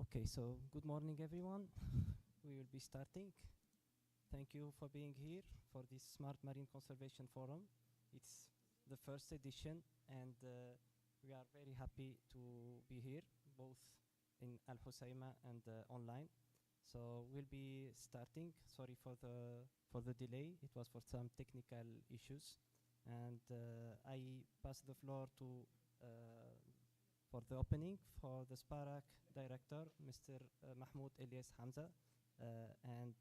Okay, so good morning, everyone. We will be starting. Thank you for being here for this Smart Marine Conservation Forum. It's the first edition, and we are very happy to be here, both in Al Hoceima and online. So we'll be starting. Sorry for the delay. It was for some technical issues, and I pass the floor to for the opening for the SPARAC director, Mr. Mahmoud Elias Hamza, and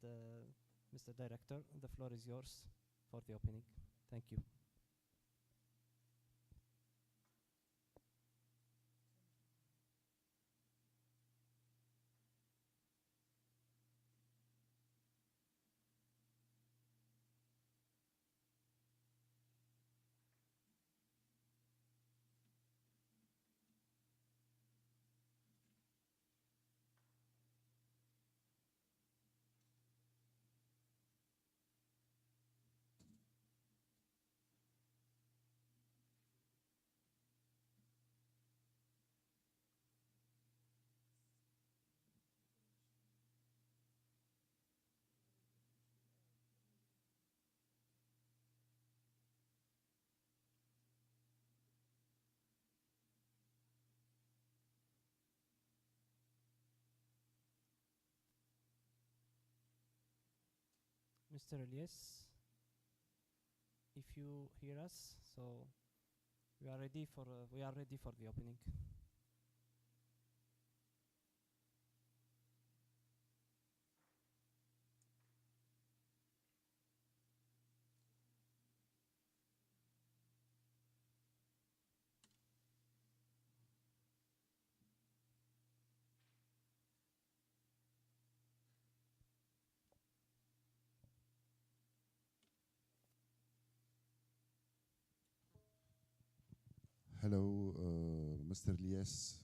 Mr. Director, the floor is yours for the opening. Thank you. Mr. Elias, if you hear us, so we are ready for the opening. Hello, Mr. Elias.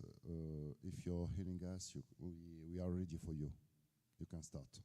If you're hearing us, we are ready for you. You can start.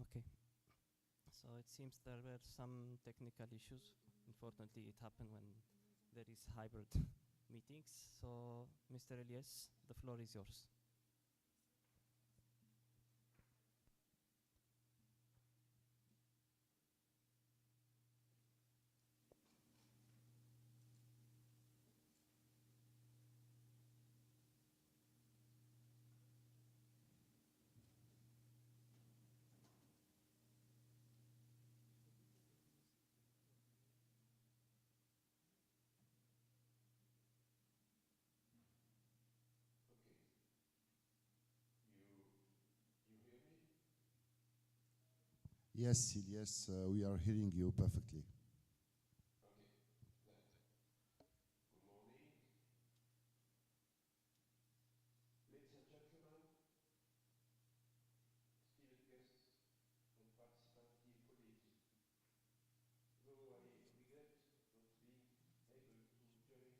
Okay. So it seems there were some technical issues. Unfortunately, it happened when there is hybrid meetings. So, Mr. Elias, the floor is yours. Okay. You hear me? Yes, Elias, we are hearing you perfectly. Okay. Good morning, ladies and gentlemen, esteemed guests and participants, dear colleagues. Though I regret not being able to join you in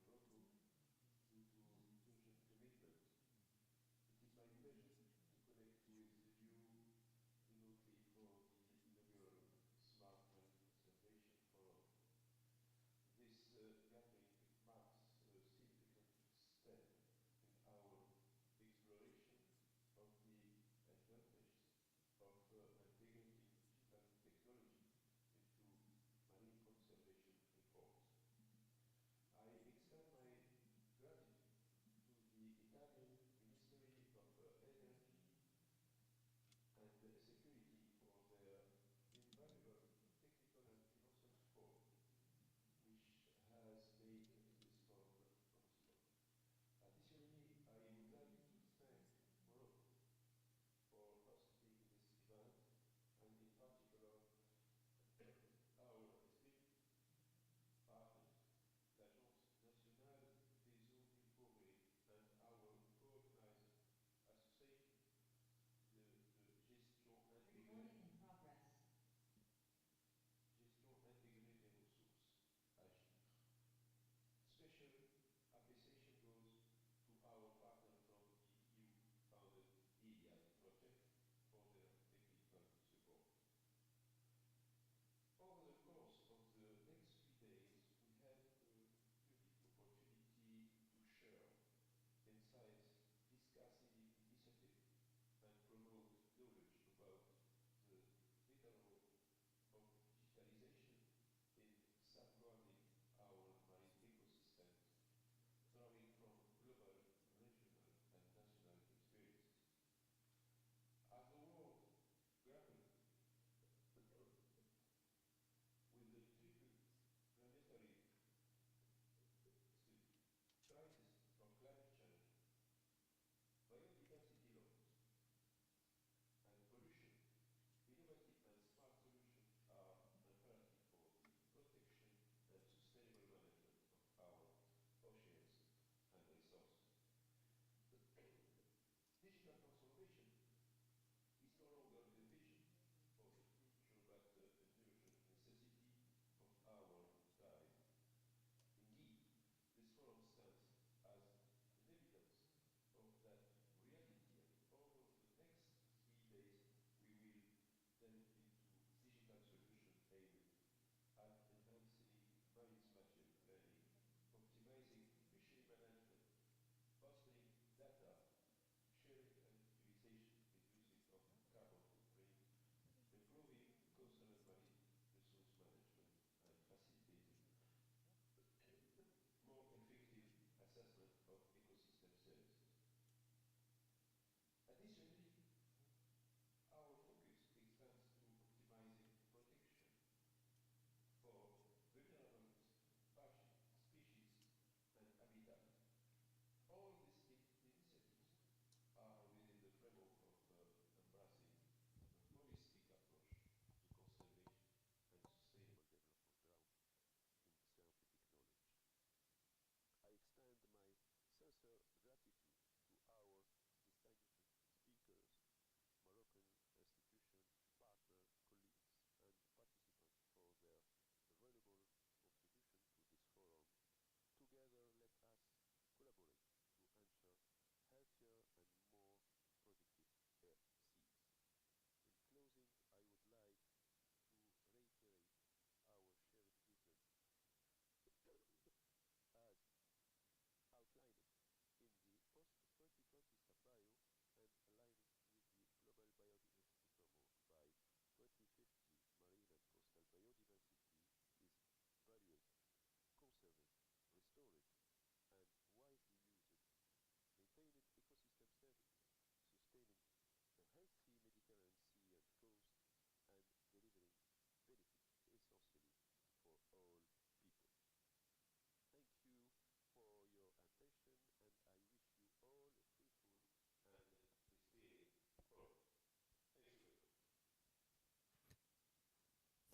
person in El Husayma today in Morocco due to urgent commitment, it is my pleasure to connect with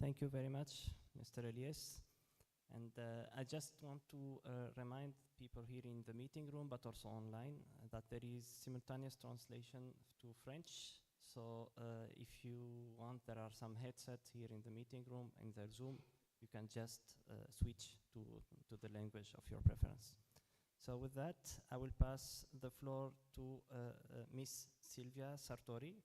Thank you very much, Mr. Elias. And I just want to remind people here in the meeting room, but also online, that there is simultaneous translation to French. So if you want, there are some headsets here in the meeting room, in the Zoom. You can just switch to the language of your preference. So with that, I will pass the floor to Miss Silvia Sartori,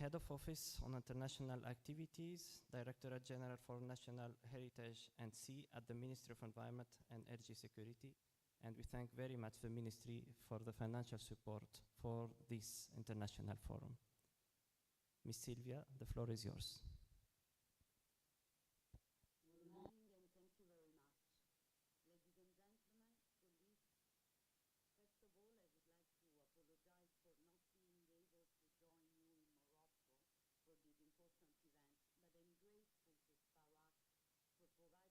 Head of Office on International Activities, Directorate General for National Heritage and Sea at the Ministry of Environment and Energy Security. And we thank very much the Ministry for the financial support for this international forum. Miss Silvia, the floor is yours. Good morning and thank you very much. Ladies and gentlemen, colleagues, first of all, I would like to apologize for not being able to join you in Morocco for this important event, but I'm grateful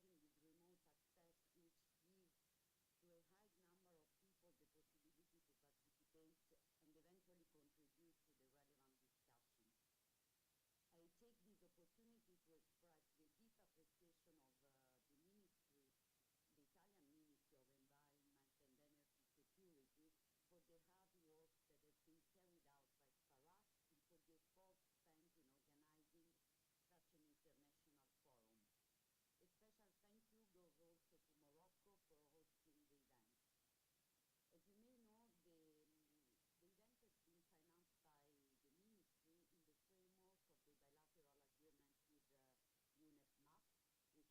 to Sparak for providing this remote access which gives to a high number of people the possibility to participate and eventually contribute to the relevant discussions. I take this opportunity to express the deep appreciation of the Ministry, the Italian Ministry of Environment and Energy Security, for the hard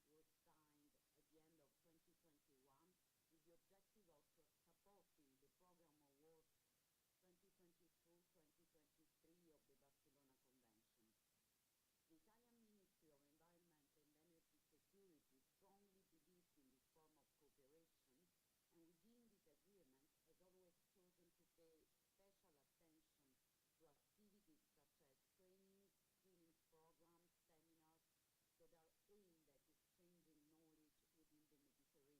work that has been carried out by Sparak and for the efforts spent in organizing such an international forum. A special thank you goes also to Morocco for hosting the event. As you may know, the event has been financed by the Ministry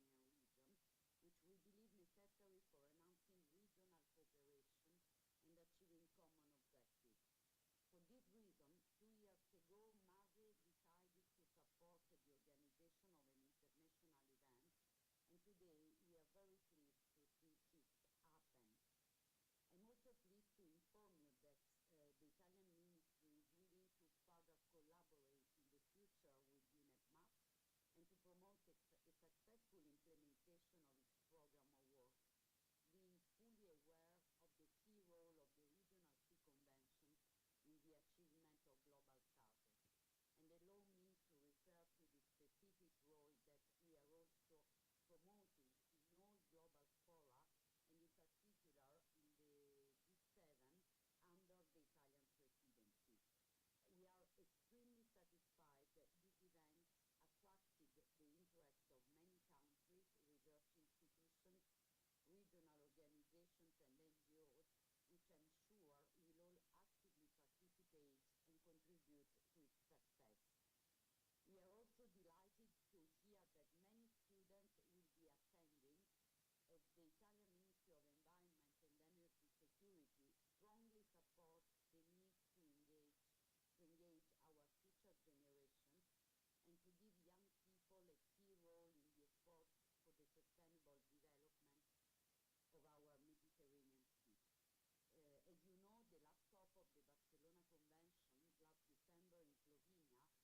in the framework of the bilateral agreement with UNEP-MAP, which was signed at the end of 2021 with the objective of supporting the program of work 2022-2023 of the Barcelona Convention. The Italian Ministry of Environment and Energy Security strongly believes in this form of cooperation, and within this agreement has always chosen to pay special attention to activities such as training, skilling programs, seminars that are aimed at exchanging knowledge within the Mediterranean region, which we believe necessary for enhancing regional cooperation and achieving common objectives. For this reason, 2 years ago, MASE decided to support the organization of an international event, and today we are very pleased to see it happen. I'm also pleased to inform you that the Italian Ministry is willing to further collaborate in the future with UNEP-MAP and to promote a successful implementation of its program of work, being fully aware of the key role of the Regional Sea Convention in the achievement of global targets. And allow me to refer to the specific role that we are also promoting in all global fora, and in particular in the G7 under the Italian presidency. We are extremely satisfied that this event attracted the interest of many countries, research institutions, regional organizations and NGOs, which I'm sure will all actively participate and contribute to its success. We are also delighted to hear that many students will be attending, as the Italian Ministry of Environment and Energy Security strongly supports the need to engage our future generations and to give young people a key role in the efforts for the sustainable development of our Mediterranean Sea. As you know, the last COP of the Barcelona Convention last December in Slovenia has highlighted the importance of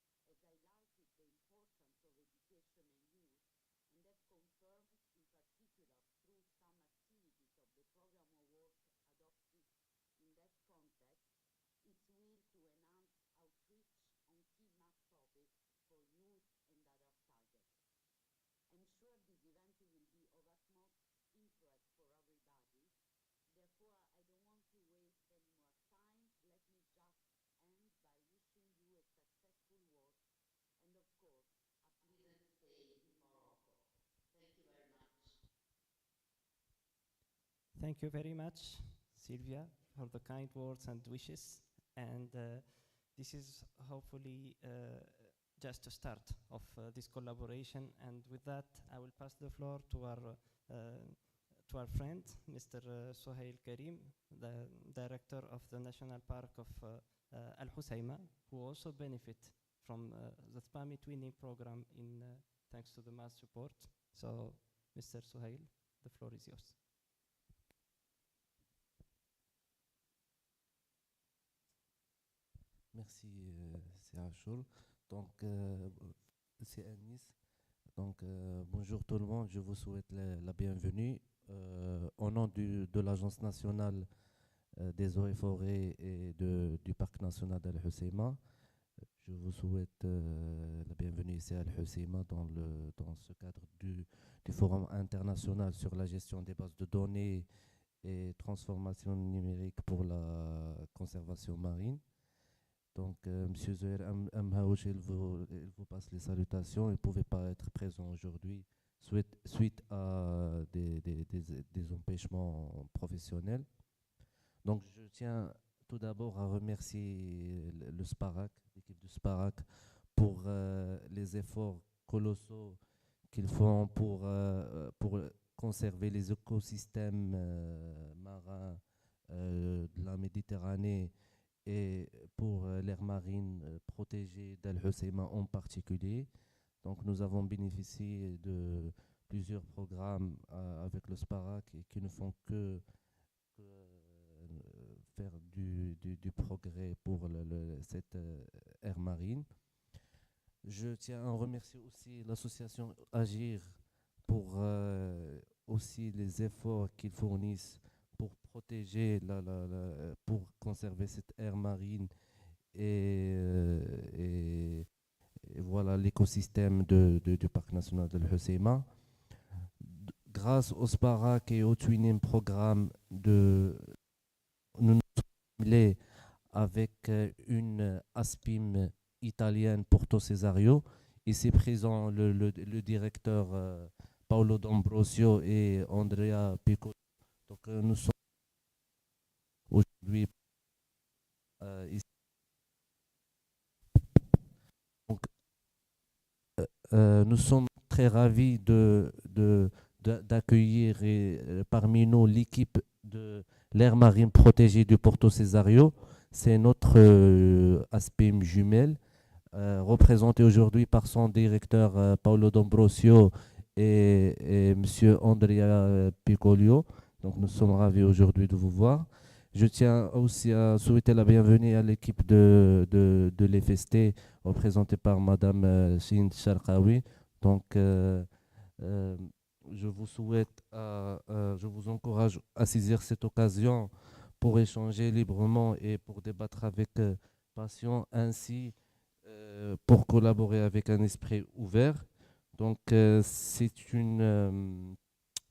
education and youth, and has confirmed, in particular through some activities of the program of work adopted in that context, its will to enhance outreach on key MAP topics for youth and other targets. I'm sure this event will be of utmost interest for everybody. Therefore, I don't want to waste any more time. Let me just end by wishing you a successful work and, of course, a pleasant stay in Morocco. Thank you very much. Thank you very much, Silvia, for the kind words and wishes. And this is hopefully just a start of this collaboration. And with that, I will pass the floor to our friend, Mr. Sohail Karim, the director of the National Park of Al Hoceima, who also benefit from the SPAMI twinning program in thanks to the mass support. So, Mr. Suhail, the floor is yours. Merci, c'est Achoul. Donc, c'est Anis. Donc, bonjour tout le monde, je vous souhaite la bienvenue. Au nom de l'Agence nationale des eaux et forêts et du Parc national d'Al Hoceima, je vous souhaite la bienvenue ici à Al Hoceima dans ce cadre du Forum international sur la gestion des bases de données et transformation numérique pour la conservation marine. Donc, M. Zouher Amhaouch, il vous passe les salutations. Il ne pouvait pas être présent aujourd'hui suite à des empêchements professionnels. Donc, je tiens tout d'abord à remercier le SPARAC, l'équipe du SPARAC, pour les efforts colossaux qu'ils font pour conserver les écosystèmes marins de la Méditerranée et pour l'aire marine protégée d'Al Hoceima en particulier. Donc nous avons bénéficié de plusieurs programmes avec le SPARAC et qui ne font que faire du progrès pour cette aire marine. Je tiens à remercier aussi l'association Agir pour aussi les efforts qu'ils fournissent pour protéger, pour conserver cette aire marine et voilà l'écosystème du Parc national d'Al Hoceima. Grâce au SPARAC et au Twinning programme, nous nous sommes liés avec une ASPIM italienne, Porto Cesario. Ici présent le directeur Paolo D'Ambrosio et Andrea Piccolo. Donc nous sommes aujourd'hui ici. Donc, nous sommes très ravis d'accueillir parmi nous l'équipe de l'aire marine protégée du Porto Cesario. C'est notre ASPIM jumelle, représentée aujourd'hui par son directeur Paolo D'Ambrosio et M. Andrea Piccolio. Donc nous sommes ravis aujourd'hui de vous voir. Je tiens aussi à souhaiter la bienvenue à l'équipe de l'EFST, représentée par Madame Sind Sharqawi. Donc je vous souhaite, je vous encourage à saisir cette occasion pour échanger librement et pour débattre avec passion, ainsi pour collaborer avec un esprit ouvert. Donc c'est une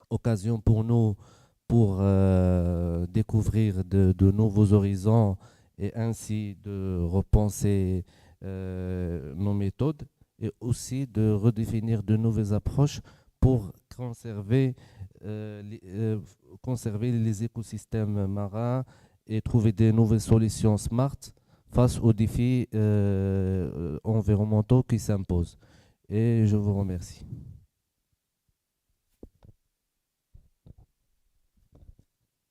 occasion pour nous pour découvrir de nouveaux horizons et ainsi de repenser nos méthodes et aussi de redéfinir de nouvelles approches pour conserver les écosystèmes marins et trouver des nouvelles solutions smart face aux défis environnementaux qui s'imposent. Et je vous remercie.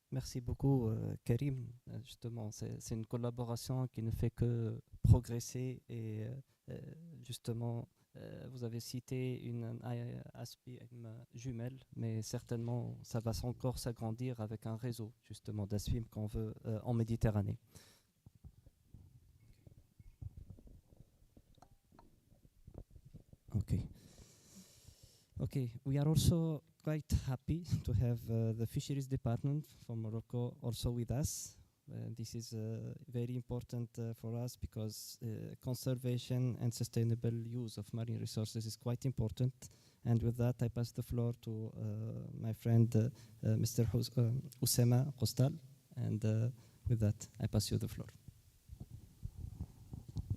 Merci beaucoup, Karim. Justement, c'est une collaboration qui ne fait que progresser et justement, vous avez cité une ASPIM jumelle, mais certainement, ça va encore s'agrandir avec un réseau justement d'ASPIM qu'on veut en Méditerranée. Okay, we are also quite happy to have the Fisheries Department from Morocco also with us. This is very important for us because conservation and sustainable use of marine resources is quite important. And with that, I pass the floor to my friend Mr. Oussama Qostal. And with that, I pass you the floor.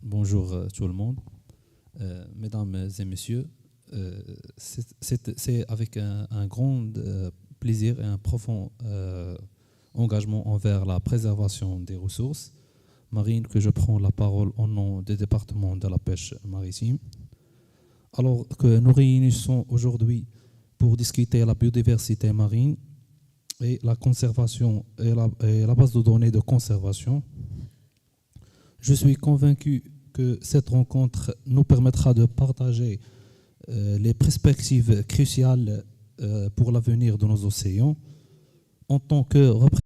Bonjour tout le monde. Mesdames et messieurs, c'est avec un grand plaisir et un profond engagement envers la préservation des ressources marines que je prends la parole au nom des départements de la pêche maritime. Alors que nous réunissons aujourd'hui pour discuter la biodiversité marine et la conservation et la base de données de conservation, je suis convaincu que que cette rencontre nous permettra de partager les perspectives cruciales pour l'avenir de nos océans en tant que représentants.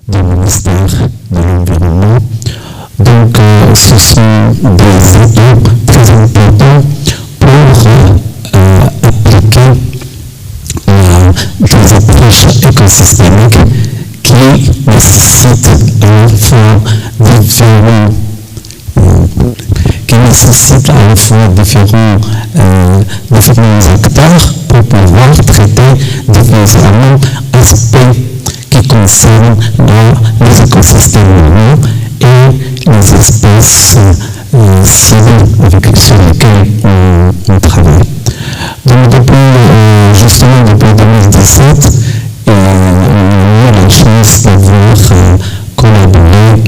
Du ministère de l'Environnement. Donc, ce sont des éléments très importants pour appliquer des approches écosystémiques qui nécessitent à la fois différents acteurs pour pouvoir traiter différents aspects qui concernent les écosystèmes marins et les espèces cibles sur lesquelles on travaille. Donc depuis 2017, on a eu la chance d'avoir collaboré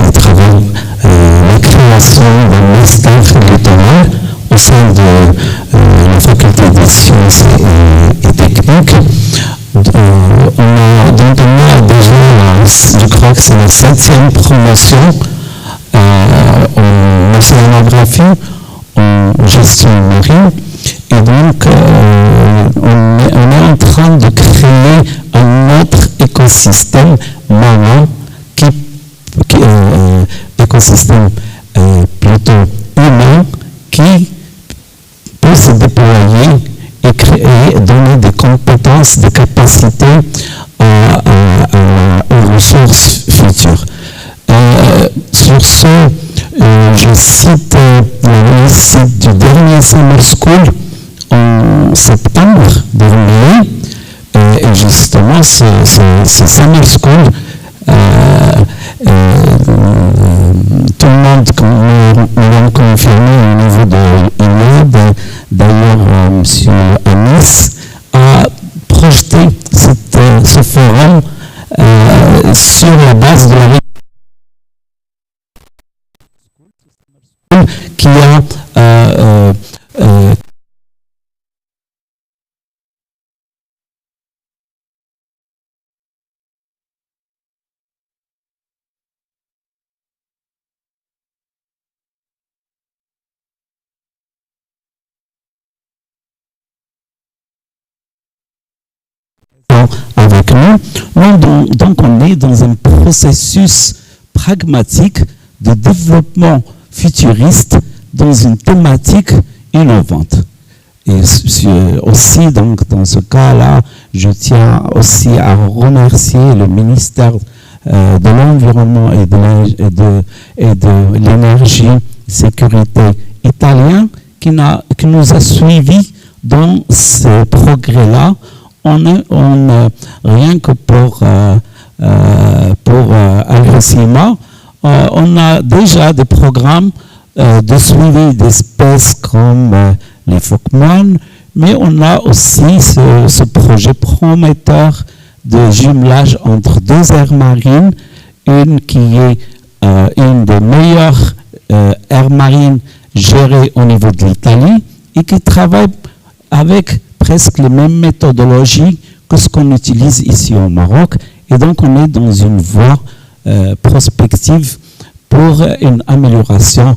à travers la création d'un master littoral au sein de la faculté des sciences et techniques. On a déjà, je crois que c'est la 7e promotion en océanographie, en gestion marine. Et donc, on est en train de créer un autre écosystème marin, écosystème plutôt humain, qui peut se déployer et créer, donner des compétences, des capacités aux ressources futures. Sur ce, je cite le site du dernier Summer School en septembre dernier, et justement ce Summer School, tout le monde me l'a confirmé au niveau de l'INED. D'ailleurs, M. Anis a projeté ce forum sur la base de la qui a avec nous. Donc on est dans un processus pragmatique de développement futuriste dans une thématique innovante. Et aussi, donc, dans ce cas-là, je tiens aussi à remercier le ministère de l'Environnement et de l'Énergie Sécurité italien qui nous a suivis dans ce progrès-là. Rien que pour Alracima, on a déjà des programmes de suivi d'espèces comme les phoques-moines, mais on a aussi ce projet prometteur de jumelage entre deux aires marines, une qui est une des meilleures aires marines gérées au niveau de l'Italie et qui travaille avec presque les mêmes méthodologies que ce qu'on utilise ici au Maroc. Et donc on est dans une voie prospective pour une amélioration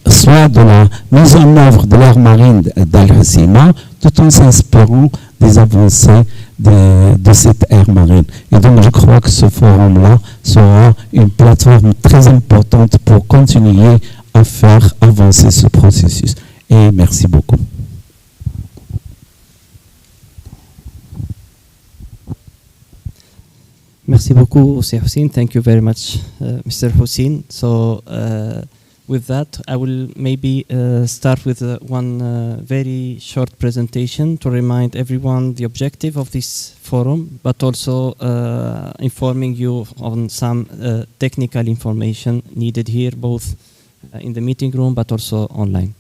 soit de la mise en œuvre de l'aire marine d'Al-Hassima, tout en s'inspirant des avancées de cette aire marine. Et donc je crois que ce forum-là sera une plateforme très importante pour continuer à faire avancer ce processus. Et merci beaucoup. Merci beaucoup, Mr. Hussein. Thank you very much, Mr. Hussein. So with that, I will maybe start with one very short presentation to remind everyone the objective of this forum, but also informing you on some technical information needed here, both in the meeting room, but also online.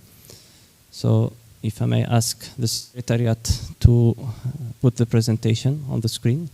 So if I may ask the Secretariat to put the presentation on the screen.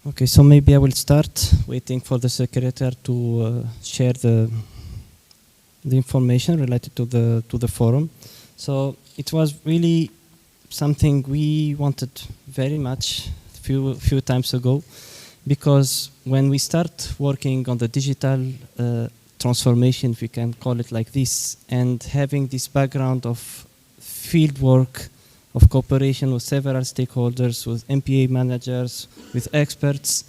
Okay, so maybe I will start waiting for the secretary to share the information related to the forum. So it was really something we wanted very much few times ago, because when we start working on the digital transformation, if we can call it like this, and having this background of field work, of cooperation with several stakeholders, with MPA managers, with experts,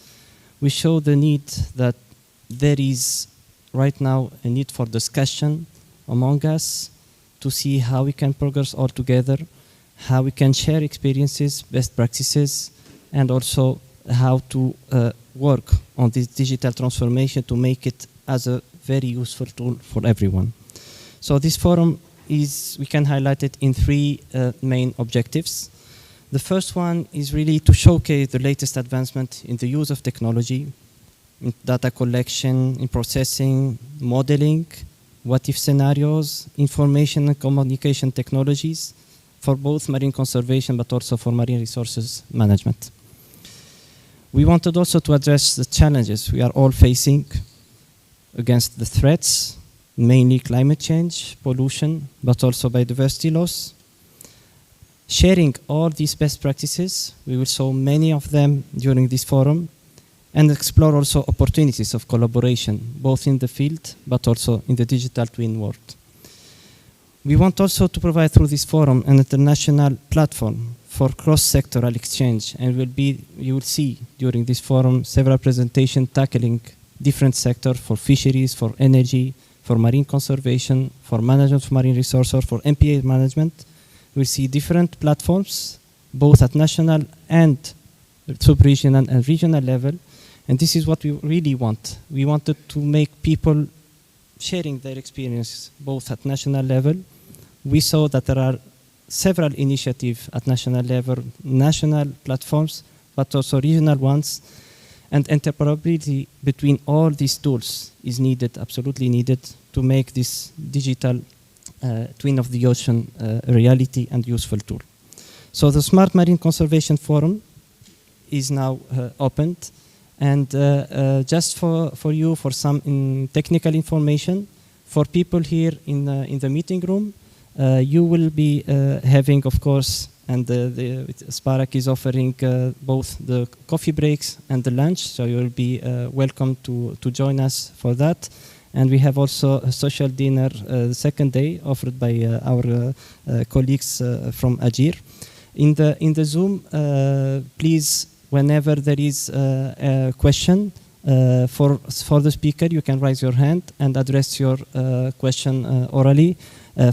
we show the need that there is right now a need for discussion among us to see how we can progress all together, how we can share experiences, best practices, and also how to work on this digital transformation to make it as a very useful tool for everyone. So this forum we can highlight it in three main objectives. The first one is really to showcase the latest advancement in the use of technology, in data collection, in processing, modeling, what-if scenarios, information and communication technologies for both marine conservation but also for marine resources management. We wanted also to address the challenges we are all facing against the threats, mainly climate change, pollution, but also biodiversity loss. Sharing all these best practices, we will show many of them during this forum, and explore also opportunities of collaboration, both in the field but also in the digital twin world. We want also to provide through this forum an international platform for cross-sectoral exchange, and you will see during this forum several presentations tackling different sectors for fisheries, for energy, for marine conservation, for management of marine resources, for MPA management. We'll see different platforms, both at national and sub-regional and regional level, and this is what we really want. We wanted to make people sharing their experience both at national level. We saw that there are several initiatives at national level, national platforms, but also regional ones, and interoperability between all these tools is needed, absolutely needed, to make this digital twin of the ocean a reality and useful tool. So the Smart Marine Conservation Forum is now opened, and just for you, for some technical information, for people here in the meeting room, you will be having, of course, and Sparak is offering both the coffee breaks and the lunch, so you will be welcome to join us for that. And we have also a social dinner the second day offered by our colleagues from Agir. In the Zoom, please, whenever there is a question for the speaker, you can raise your hand and address your question orally.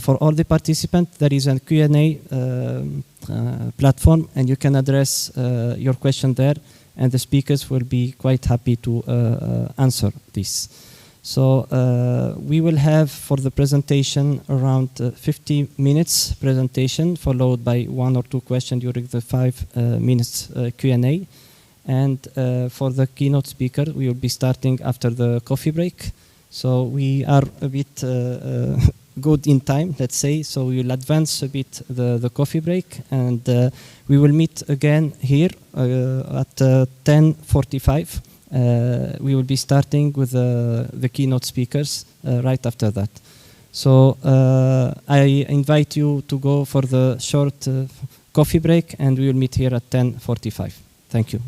For all the participants, there is a Q&A platform, and you can address your question there, and the speakers will be quite happy to answer this. So we will have for the presentation around 50 minutes presentation, followed by 1 or 2 questions during the 5 minutes Q&A. And for the keynote speaker, we will be starting after the coffee break. So we are a bit good in time, let's say, so we will advance a bit the coffee break, and we will meet again here at 10:45. We will be starting with the keynote speakers right after that. So I invite you to go for the short coffee break, and we will meet here at 10:45. Thank you.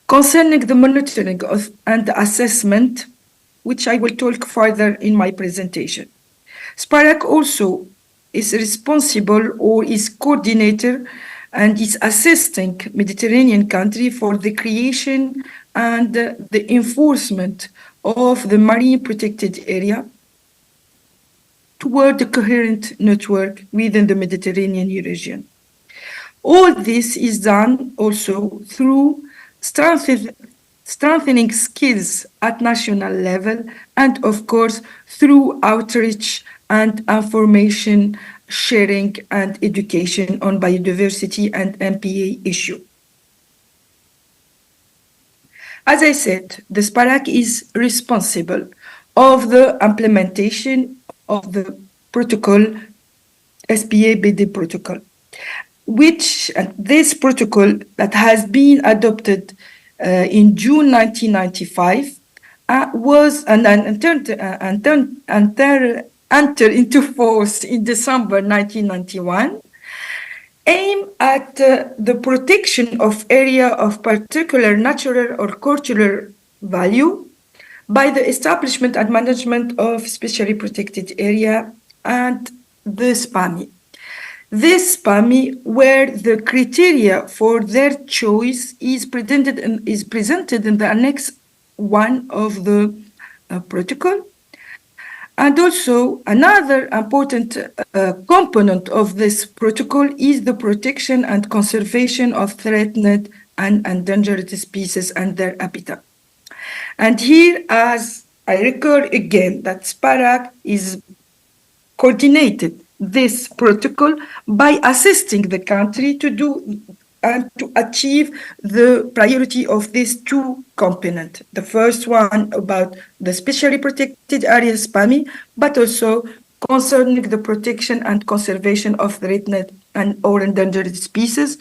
concerning the monitoring of and assessment, which I will talk further in my presentation. SPARAC also is responsible or is coordinator and is assisting Mediterranean country for the creation and the enforcement of the marine protected area toward a coherent network within the Mediterranean region. All this is done also through strengthening skills at national level and, of course, through outreach and information sharing and education on biodiversity and MPA issue. As I said, the SPARAC is responsible of the implementation of the protocol, SPA-BD protocol, which this protocol that has been adopted in June 1995 was entered into force in December 1991, aim at the protection of area of particular natural or cultural value by the establishment and management of specially protected area and the SPAMI. This SPAMI, where the criteria for their choice is presented in the Annex 1 of the protocol. And also another important component of this protocol is the protection and conservation of threatened and endangered species and their habitat. And here, as I recall again, that SPARAC is coordinated this protocol by assisting the country to do and to achieve the priority of these two components. The first one about the specially protected areas, SPAMI, but also concerning the protection and conservation of threatened and or endangered species,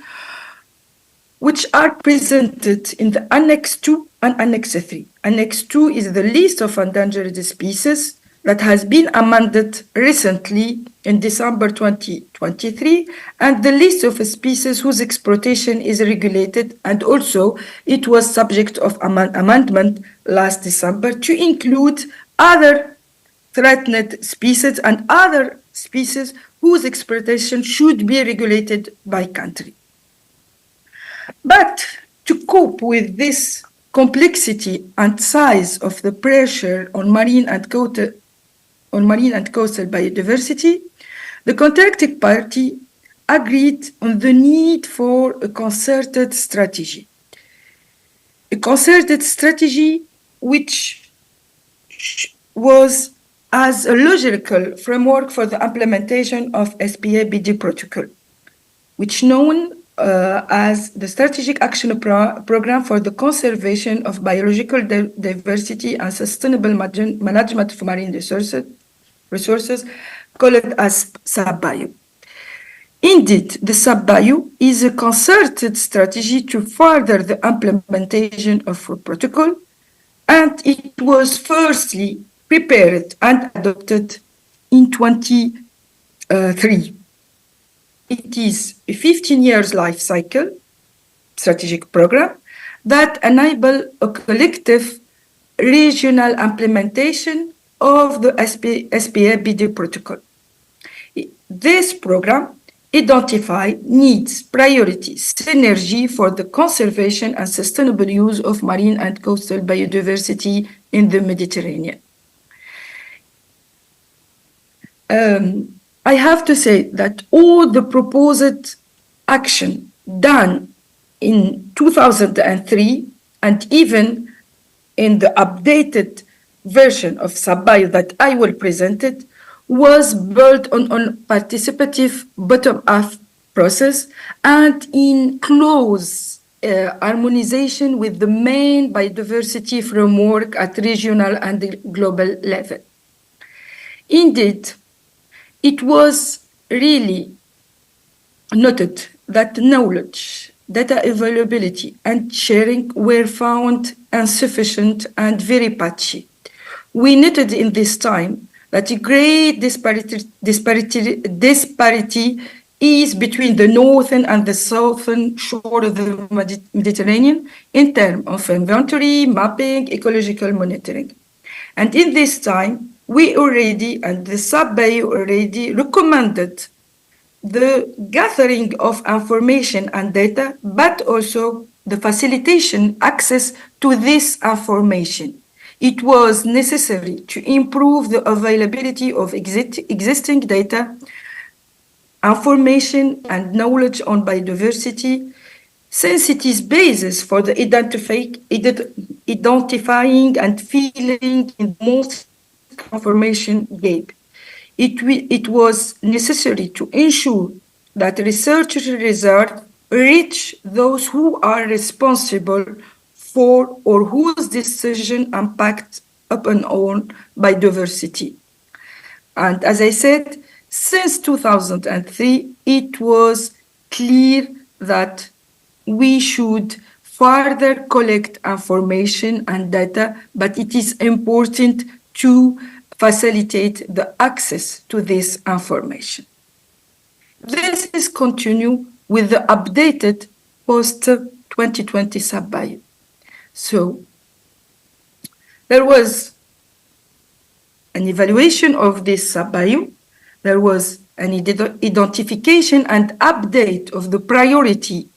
which are presented in the Annex 2 and Annex 3. Annex 2 is the list of endangered species that has been amended recently in December 2023, and the list of species whose exploitation is regulated, and also it was subject of amendment last December to include other threatened species and other species whose exploitation should be regulated by country. But to cope with this complexity and size of the pressure on marine and coastal biodiversity, the contracting party agreed on the need for a concerted strategy. A concerted strategy which was as a logical framework for the implementation of SPA-BD protocol, which known as the Strategic Action Program for the Conservation of Biological Diversity and Sustainable Management of Marine Resources, called as SABBIO. Indeed, the SABBIO is a concerted strategy to further the implementation of a protocol, and it was firstly prepared and adopted in 2003. It is a 15 years life cycle strategic program that enable a collective regional implementation of the SPA-BD protocol. This program identifies needs, priorities, synergy for the conservation and sustainable use of marine and coastal biodiversity in the Mediterranean. I have to say that all the proposed action done in 2003 and even in the updated version of SABBIO that I will present it was built on participative bottom-up process and in close harmonization with the main biodiversity framework at regional and global level. Indeed, it was really noted that knowledge, data availability, and sharing were found insufficient and very patchy. We noted in this time that a great disparity is between the northern and the southern shore of the Mediterranean in terms of inventory, mapping, ecological monitoring. And in this time, we already, and the SABAI already recommended the gathering of information and data, but also the facilitation access to this information. It was necessary to improve the availability of existing data, information and knowledge on biodiversity, since it is basis for the identifying and filling in most information gap. It was necessary to ensure that research results reach those who are responsible for or whose decision impact upon on biodiversity. And as I said, since 2003, it was clear that we should further collect information and data, but it is important to facilitate the access to this information. This is continue with the updated post-2020 SABAI. So there was an evaluation of this SABAI. There was an identification and update of the priority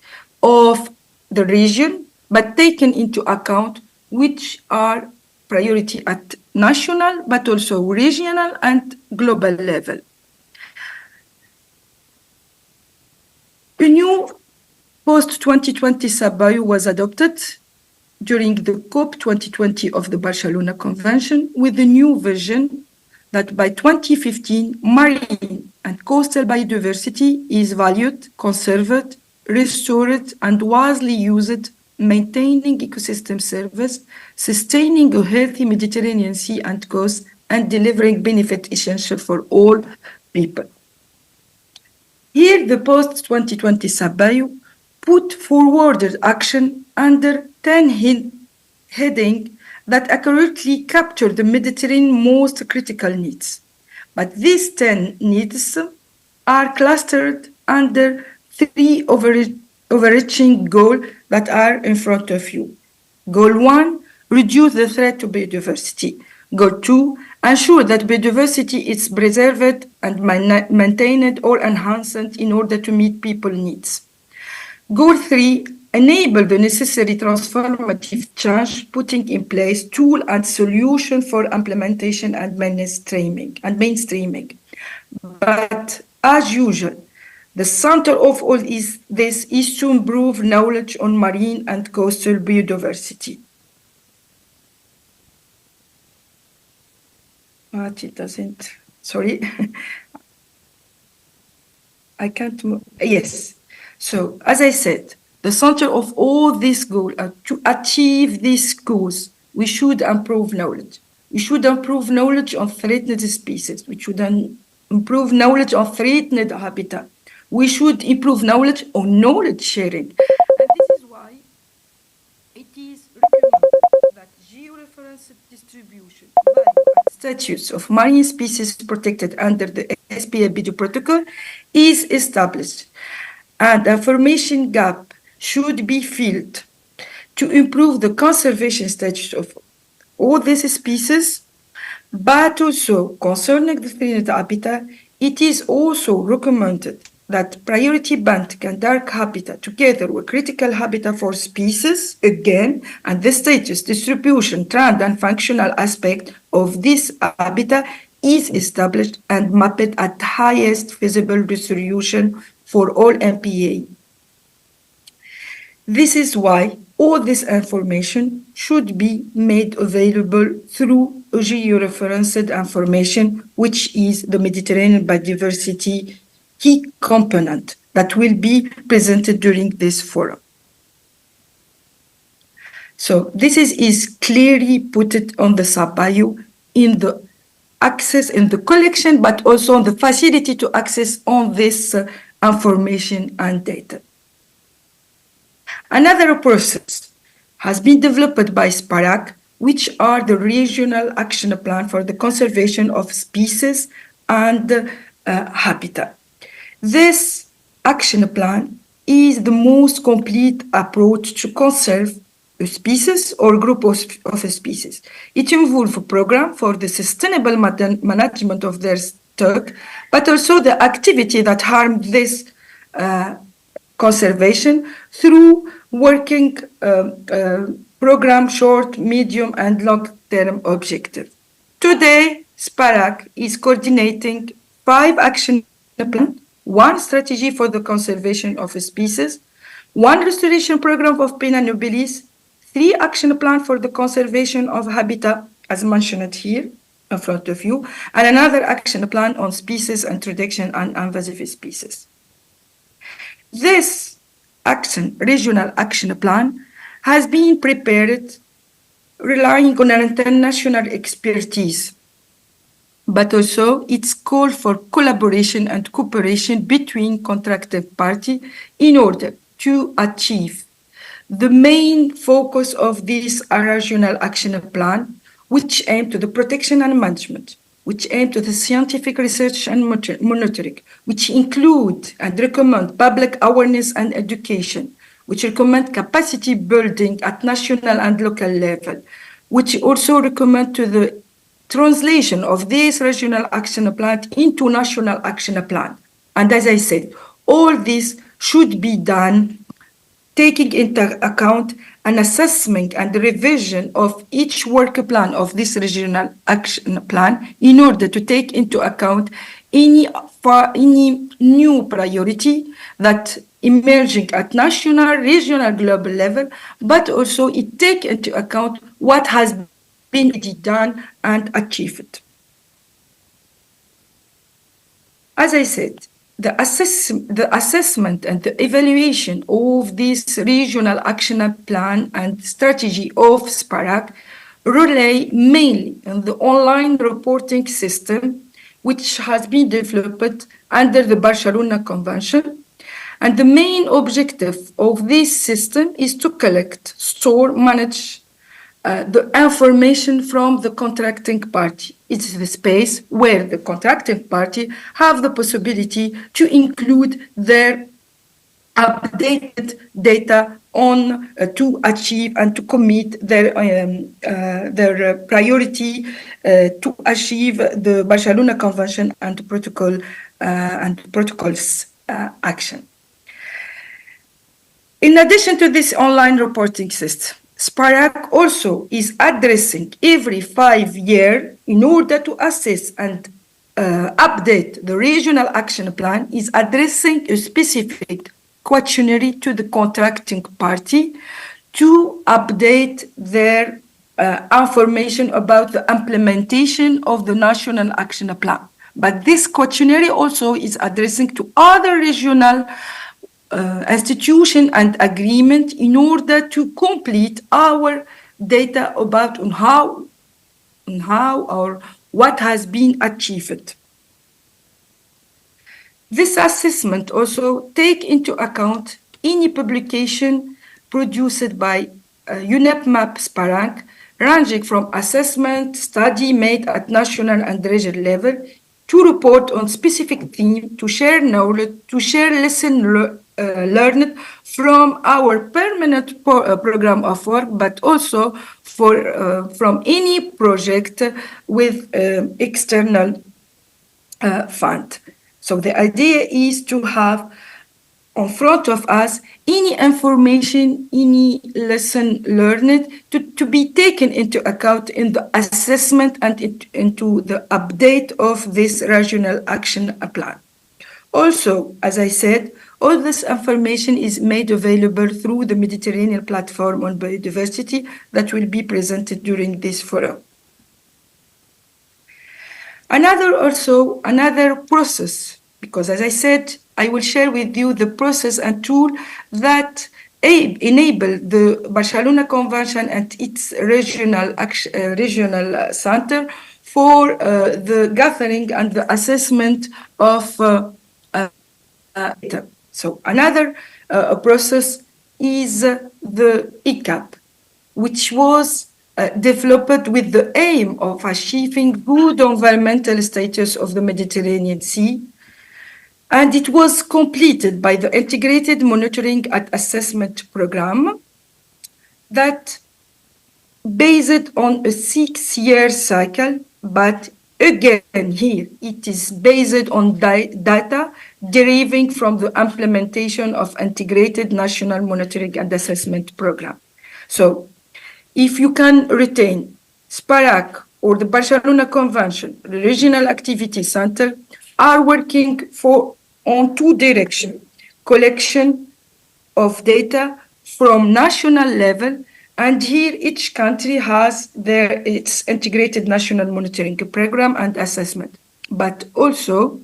of the region, but taken into account which are priority at national, but also regional and global level. A new post-2020 SABAI was adopted during the COP 2020 of the Barcelona Convention with a new vision that by 2015, marine and coastal biodiversity is valued, conserved, restored, and wisely used, maintaining ecosystem service, sustaining a healthy Mediterranean sea and coast, and delivering benefit essential for all people. Here, the post-2020 SABAI put forward action under 10 headings that accurately capture the Mediterranean most critical needs. But these 10 needs are clustered under 3 overarching goals that are in front of you. Goal 1, reduce the threat to biodiversity. Goal 2, ensure that biodiversity is preserved and maintained or enhanced in order to meet people's needs. Goal 3, enable the necessary transformative change, putting in place tools and solutions for implementation and mainstreaming. But as usual, the center of all this is to improve knowledge on marine and coastal biodiversity. But it doesn't, sorry. I can't move. Yes. So, as I said, the center of all these goals are to achieve these goals. We should improve knowledge. We should improve knowledge on threatened species. We should improve knowledge on threatened habitat. We should improve knowledge on knowledge sharing. And this is why it is recommended that georeferenced distribution, value, and status of marine species protected under the SPLBD protocol is established. And the information gap should be filled to improve the conservation status of all these species, but also concerning the threatened habitat, it is also recommended that priority band and dark habitat together with critical habitat for species, again, and the status, distribution, trend, and functional aspect of this habitat is established and mapped at highest feasible distribution for all MPA. This is why all this information should be made available through a georeferenced information, which is the Mediterranean biodiversity key component that will be presented during this forum. So this is clearly put it on the SABAI in the access, in the collection, but also on the facility to access on this information and data. Another process has been developed by SPARAC, which are the regional action plan for the conservation of species and habitat. This action plan is the most complete approach to conserve a species or group of species. It involves a program for the sustainable management of their stock, but also the activity that harm this conservation through working program, short, medium, and long-term objectives. Today, SPARAC is coordinating 5 action plans, 1 strategy for the conservation of a species, 1 restoration program of Pinna nobilis, 3 action plans for the conservation of habitat, as mentioned here in front of you, and another action plan on species introduction and invasive species. This regional action plan has been prepared relying on an international expertise, but also it's called for collaboration and cooperation between contracted parties in order to achieve the main focus of this regional action plan, which aim to the protection and management, which aim to the scientific research and monitoring, which include and recommend public awareness and education, which recommend capacity building at national and local level, which also recommend to the translation of this regional action plan into national action plan. And as I said, all this should be done taking into account an assessment and revision of each work plan of this regional action plan in order to take into account any new priority that emerging at national, regional, global level, but also it take into account what has been done and achieved. As I said, the assessment and the evaluation of this regional action plan and strategy of SPARAC rely mainly on the online reporting system, which has been developed under the Barcelona Convention. And the main objective of this system is to collect, store, manage the information from the contracting party. It's the space where the contracting party have the possibility to include their updated data on to achieve and to commit their priority to achieve the Barcelona Convention and protocols action. In addition to this online reporting system, SPARAC also is addressing every 5 years in order to assess and update the regional action plan, is addressing a specific questionnaire to the contracting party to update their information about the implementation of the national action plan. But this questionnaire also is addressing to other regional institution and agreement in order to complete our data about on how or what has been achieved. This assessment also take into account any publication produced by UNEP-MAP SPARAC, ranging from assessment, study made at national and regional level, to report on specific theme, to share knowledge, to share lesson learned from our permanent program of work, but also from any project with external fund. So the idea is to have in front of us any information, any lesson learned to be taken into account in the assessment and into the update of this regional action plan. Also, as I said, all this information is made available through the Mediterranean Platform on Biodiversity that will be presented during this forum. Another process, because as I said, I will share with you the process and tool that enable the Barcelona Convention and its regional center for the gathering and the assessment of data. So another process is the ECAP, which was developed with the aim of achieving good environmental status of the Mediterranean Sea, and it was completed by the Integrated Monitoring and Assessment Program that based on a 6-year cycle, but again here it is based on data deriving from the implementation of Integrated National Monitoring and Assessment Program. So if you can retain SPARAC or the Barcelona Convention, the Regional Activity Center are working on two directions: collection of data from national level, and here each country has its integrated national monitoring program and assessment. But also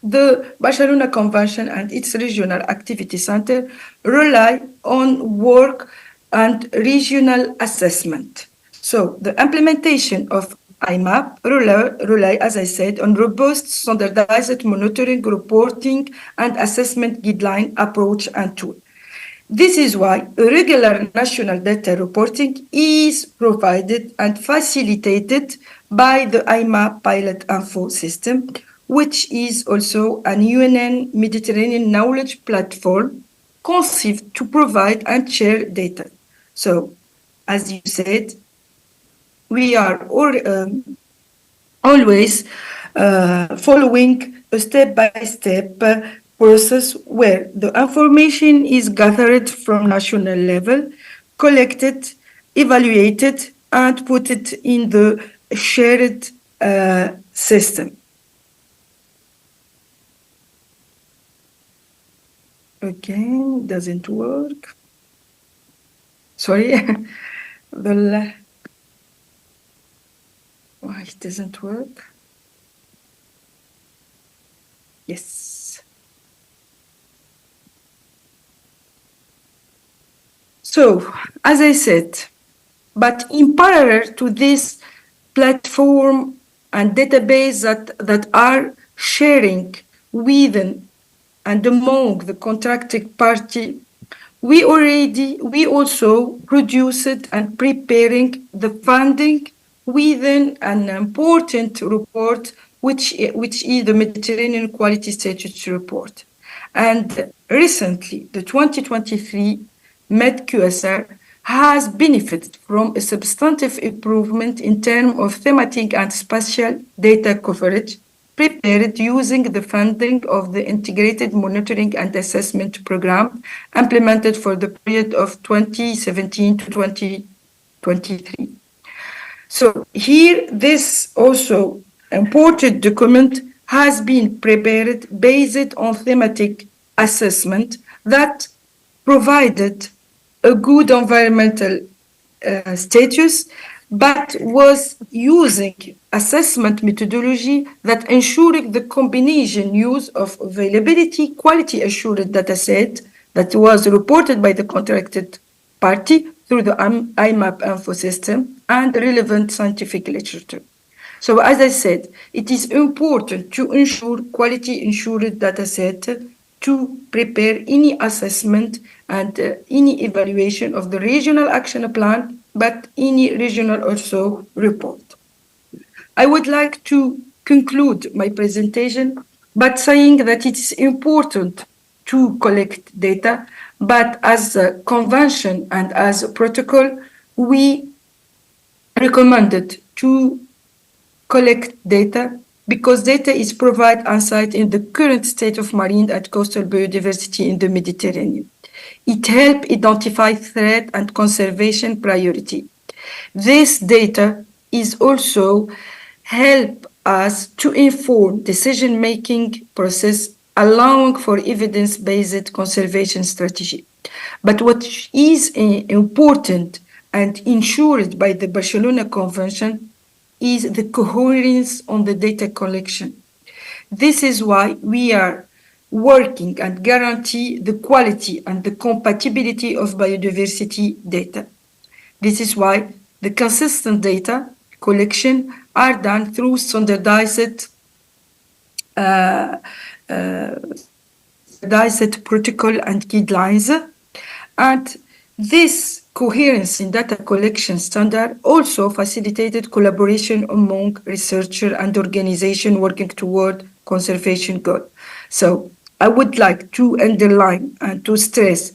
the Barcelona Convention and its Regional Activity Center rely on work and regional assessment. So the implementation of IMAP rely, as I said, on robust standardized monitoring, reporting, and assessment guideline approach and tool. This is why regular national data reporting is provided and facilitated by the IMAP Pilot Info System, which is also an UNN Mediterranean knowledge platform conceived to provide and share data. So, as you said, we are always following a step-by-step process where the information is gathered from national level, collected, evaluated, and put it in the shared system. Okay, doesn't work. Sorry. Why it doesn't work? Yes. So, as I said, but in parallel to this platform and database that are sharing within and among the contracting party, we also produced and preparing the funding within an important report, which is the Mediterranean Quality Status Report. And recently, the 2023 MedQSR has benefited from a substantive improvement in terms of thematic and spatial data coverage prepared using the funding of the Integrated Monitoring and Assessment Program implemented for the period of 2017 to 2023. So here, this also important document has been prepared based on thematic assessment that provided a good environmental status, but was using assessment methodology that ensured the combination use of availability, quality assured data set that was reported by the contracted party through the IMAP info system and relevant scientific literature. So as I said, it is important to ensure quality ensured data set to prepare any assessment and any evaluation of the regional action plan, but any regional also report. I would like to conclude my presentation by saying that it is important to collect data, but as a convention and as a protocol, we recommended to collect data because data is provide insight in the current state of marine and coastal biodiversity in the Mediterranean. It helps identify threat and conservation priority. This data is also help us to inform decision-making process, allowing for evidence-based conservation strategy. But what is important and ensured by the Barcelona Convention is the coherence on the data collection. This is why we are working and guarantee the quality and the compatibility of biodiversity data. This is why the consistent data collection are done through standardized protocol and guidelines. And this coherence in data collection standard also facilitated collaboration among researchers and organizations working toward conservation goal. So I would like to underline and to stress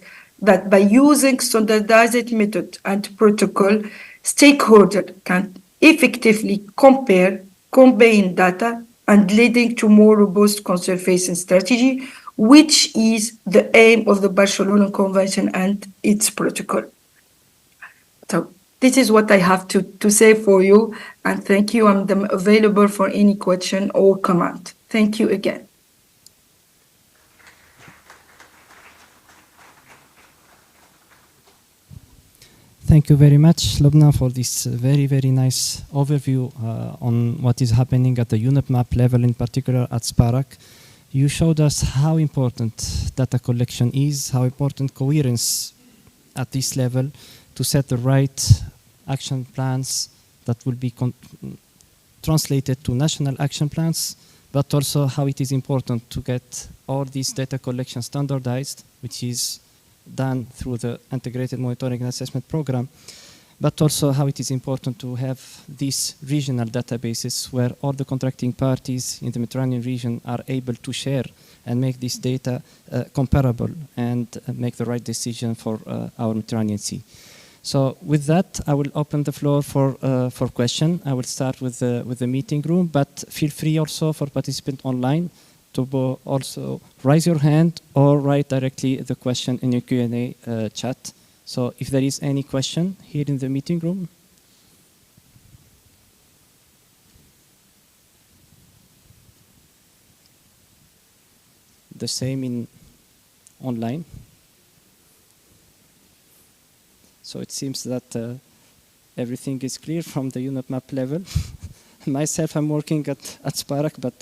that by using standardized method and protocol, stakeholders can effectively compare, combine data, and leading to more robust conservation strategy, which is the aim of the Barcelona Convention and its protocol. So this is what I have to say for you, and thank you. I'm available for any question or comment. Thank you again. Thank you very much, Lubna, for this very, very nice overview on what is happening at the UNEP-MAP level, in particular at SPARAC. You showed us how important data collection is, how important coherence at this level to set the right action plans that will be translated to national action plans, but also how it is important to get all these data collection standardized, which is done through the integrated monitoring and assessment program, but also how it is important to have these regional databases where all the contracting parties in the Mediterranean region are able to share and make this data comparable and make the right decision for our Mediterranean Sea. So with that, I will open the floor for question. I will start with the meeting room, but feel free also for participants online to also raise your hand or write directly the question in your Q&A chat. So if there is any question here in the meeting room. The same in online. So it seems that everything is clear from the UNEP-MAP level. Myself, I'm working at SPARAC, but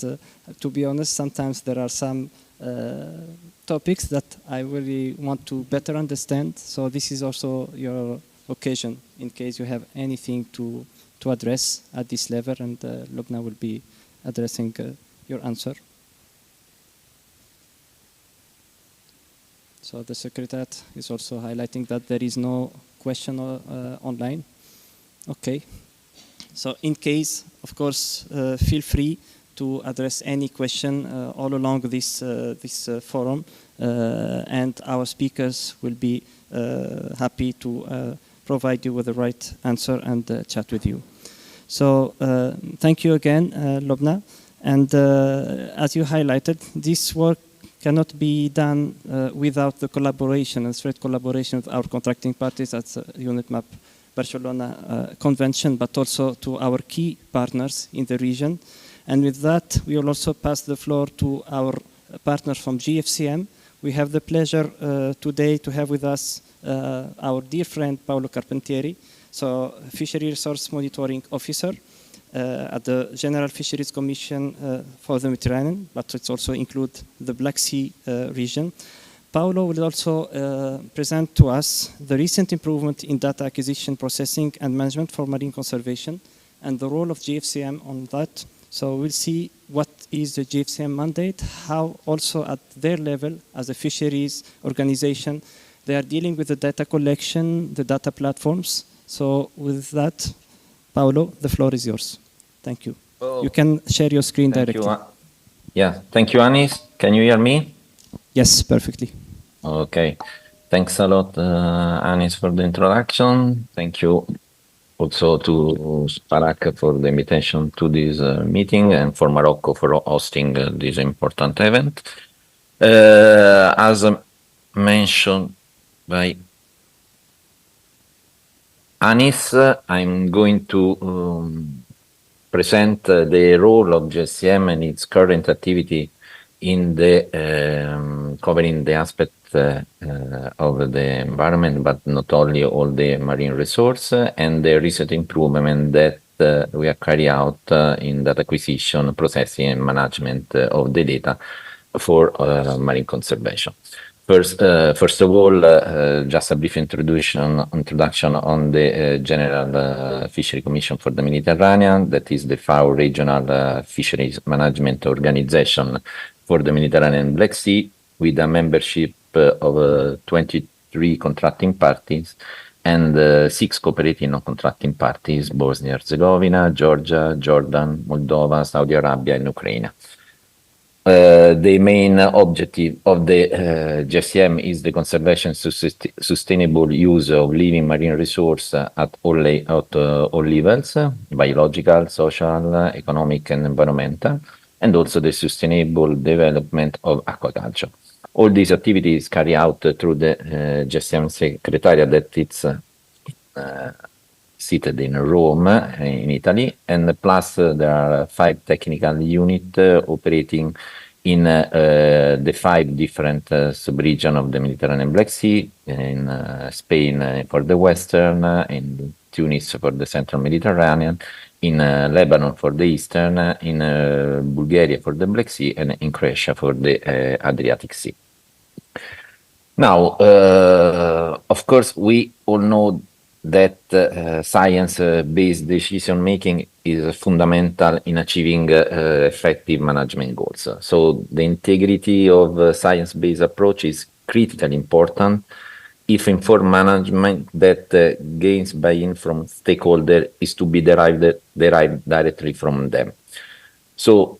to be honest, sometimes there are some topics that I really want to better understand. So this is also your occasion in case you have anything to address at this level, and Lubna will be addressing your answer. So the Secretariat is also highlighting that there is no question online. Okay. So in case, of course, feel free to address any question all along this forum, and our speakers will be happy to provide you with the right answer and chat with you. So thank you again, Lubna. And as you highlighted, this work cannot be done without the collaboration and straight collaboration with our contracting parties at UNEP-MAP Barcelona Convention, but also to our key partners in the region. And with that, we will also pass the floor to our partners from GFCM. We have the pleasure today to have with us our dear friend Paolo Carpentieri, so Fishery Resource Monitoring Officer at the General Fisheries Commission for the Mediterranean, but it also includes the Black Sea region. Paolo will also present to us the recent improvement in data acquisition, processing, and management for marine conservation, and the role of GFCM on that. So we'll see what is the GFCM mandate, how also at their level as a fisheries organization, they are dealing with the data collection, the data platforms. So with that, Paolo, the floor is yours. Thank you. You can share your screen directly. Yeah, thank you, Anis. Can you hear me? Yes, perfectly. Okay. Thanks a lot, Anis, for the introduction. Thank you also to SPARAC for the invitation to this meeting and for Morocco for hosting this important event. As mentioned by Anis, I'm going to present the role of GFCM and its current activity in the covering the aspect of the environment, but not only all the marine resource, and the recent improvement that we are carrying out in data acquisition, processing, and management of the data for marine conservation. First of all, just a brief introduction on the General Fishery Commission for the Mediterranean, that is the FAO regional fisheries management organization for the Mediterranean Black Sea, with a membership of 23 contracting parties and 6 cooperating non-contracting parties: Bosnia-Herzegovina, Georgia, Jordan, Moldova, Saudi Arabia, and Ukraine. the main objective of the GSM is the conservation sustainable use of living marine resource at all levels, biological, social, economic and environmental, and also the sustainable development of aquaculture. All these activities carry out through the GSM Secretariat that it's seated in Rome, in Italy, and plus there are 5 technical units operating in the 5 different sub-regions of the Mediterranean Black Sea, in Spain for the Western, in Tunis for the Central Mediterranean, in Lebanon for the Eastern, in Bulgaria for the Black Sea, and in Croatia for the Adriatic Sea. Now, of course, we all know that science-based decision-making is fundamental in achieving effective management goals. So the integrity of science-based approach is critically important if informed management that gains buy-in from stakeholders is to be derived directly from them. So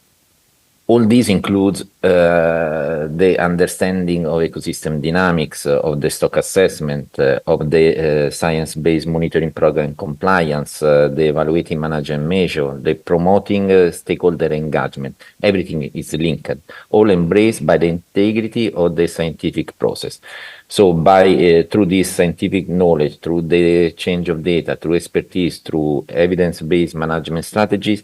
all this includes the understanding of ecosystem dynamics, of the stock assessment, of the science-based monitoring program compliance, the evaluating management measure, the promoting stakeholder engagement. Everything is linked, all embraced by the integrity of the scientific process. So by through this scientific knowledge, through the exchange of data, through expertise, through evidence-based management strategies,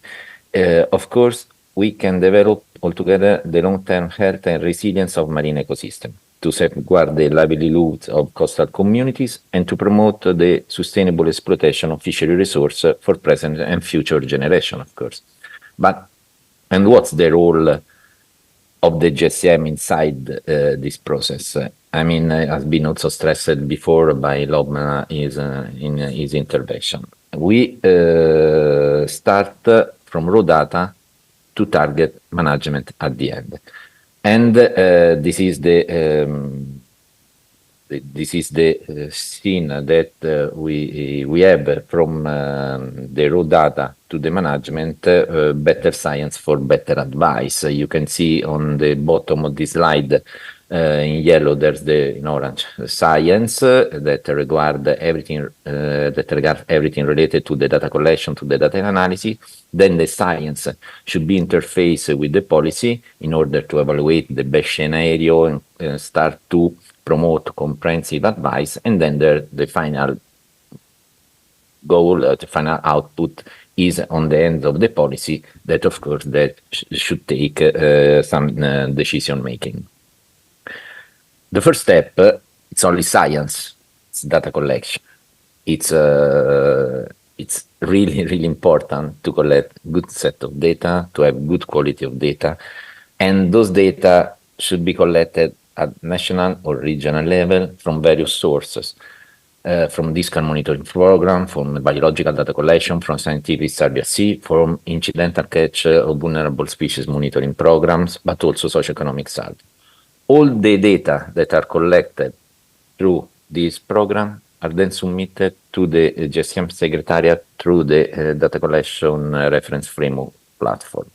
of course, we can develop altogether the long-term health and resilience of marine ecosystem to safeguard the livelihoods of coastal communities and to promote the sustainable exploitation of fishery resource for present and future generation, of course. And what's the role of the GSM inside this process? I mean, it has been also stressed before by Lobna in his intervention. We start from raw data to target management at the end, and this is the scene that we have from the raw data to the management. Better science for better advice. You can see on the bottom of this slide. In yellow, there's in orange science that regard everything related to the data collection, to the data analysis. Then the science should be interfaced with the policy in order to evaluate the best scenario and start to promote comprehensive advice. And then the final goal, the final output is on the end of the policy that, of course, that should take some decision making. The first step, it's only science, it's data collection. It's really, really important to collect good set of data, to have good quality of data. And those data should be collected at national or regional level from various sources, from discard monitoring program, from biological data collection, from scientific survey at sea, from incidental catch of vulnerable species monitoring programs, but also socioeconomic survey. All the data that are collected through this program are then submitted to the GSM Secretariat through the data collection reference framework platform.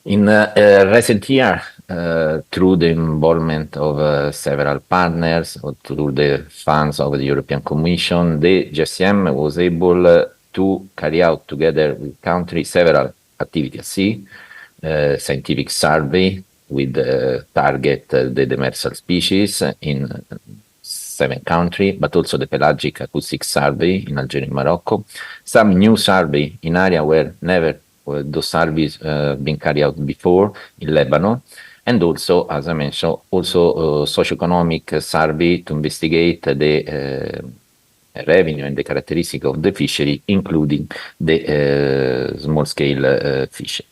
In recent year, through the involvement of several partners or through the funds of the European Commission, the GSM was able to carry out together with countries several activities at sea, scientific survey, with target the demersal species in 7 countries, but also the pelagic acoustic survey in Algeria and Morocco. Some new survey in area where never those surveys been carried out before in Lebanon, and also, as I mentioned, also socioeconomic survey to investigate the revenue and the characteristic of the fishery, including the small-scale fishing.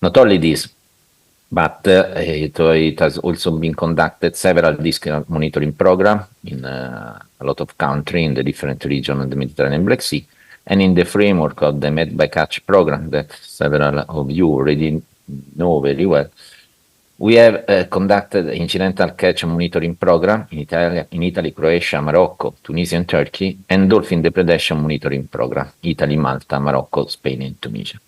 Not only this, but it has also been conducted several discard monitoring programs in a lot of countries in the different regions of the Mediterranean Black Sea, and in the framework of the Med by Catch program that several of you already know very well, we have conducted incidental catch monitoring program in Italy, Croatia, Morocco, Tunisia, and Turkey, and dolphin depredation monitoring program, Italy, Malta, Morocco, Spain, and Tunisia.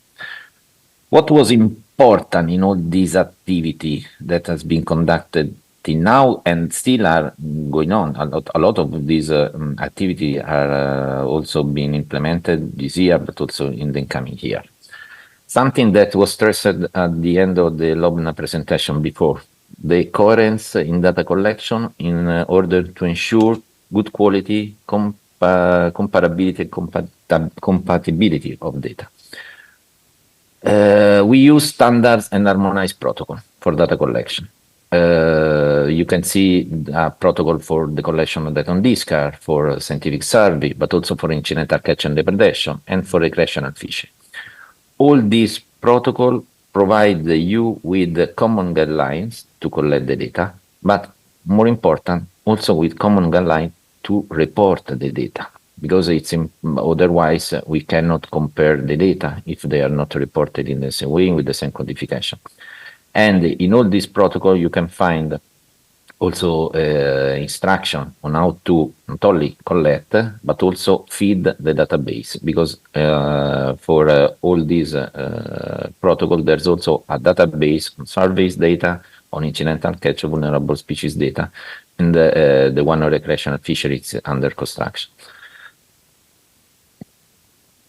What was important in all this activity that has been conducted till now and still are going on? A lot of these activity are also being implemented this year, but also in the coming year. Something that was stressed at the end of the Lobna presentation before, the coherence in data collection in order to ensure good quality, comparability, compatibility of data. We use standards and harmonized protocol for data collection. You can see a protocol for the collection of data on discard, for scientific survey, but also for incidental catch and depredation, and for recreational fishing. All these protocols provide you with common guidelines to collect the data, but more important, also with common guidelines to report the data, because otherwise we cannot compare the data if they are not reported in the same way with the same codification. And in all this protocol, you can find also instruction on how to not only collect, but also feed the database, because for all these protocol, there's also a database on surveys data, on incidental catch of vulnerable species data, and the one on recreational fisheries under construction.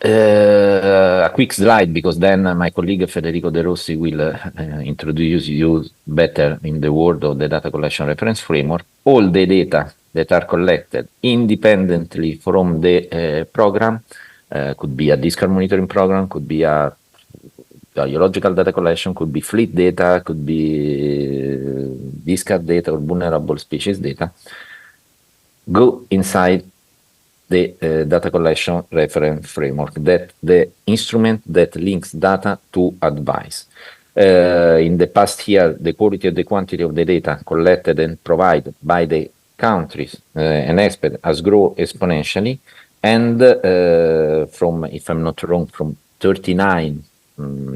A quick slide, because then my colleague Federico De Rossi will introduce you better in the world of the data collection reference framework. All the data that are collected independently from the program, could be a discard monitoring program, could be a biological data collection, could be fleet data, could be discard data or vulnerable species data, go inside the data collection reference framework, that the instrument that links data to advice. In the past year, the quality and the quantity of the data collected and provided by the countries and experts has grown exponentially, and from, if I'm not wrong, from 39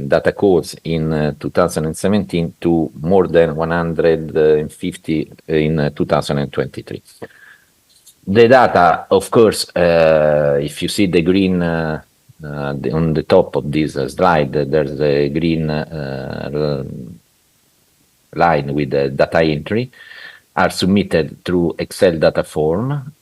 data codes in 2017 to more than 150 in 2023. The data, of course, if you see the green on the top of this slide, there's a green line with the data entry, are submitted through Excel data form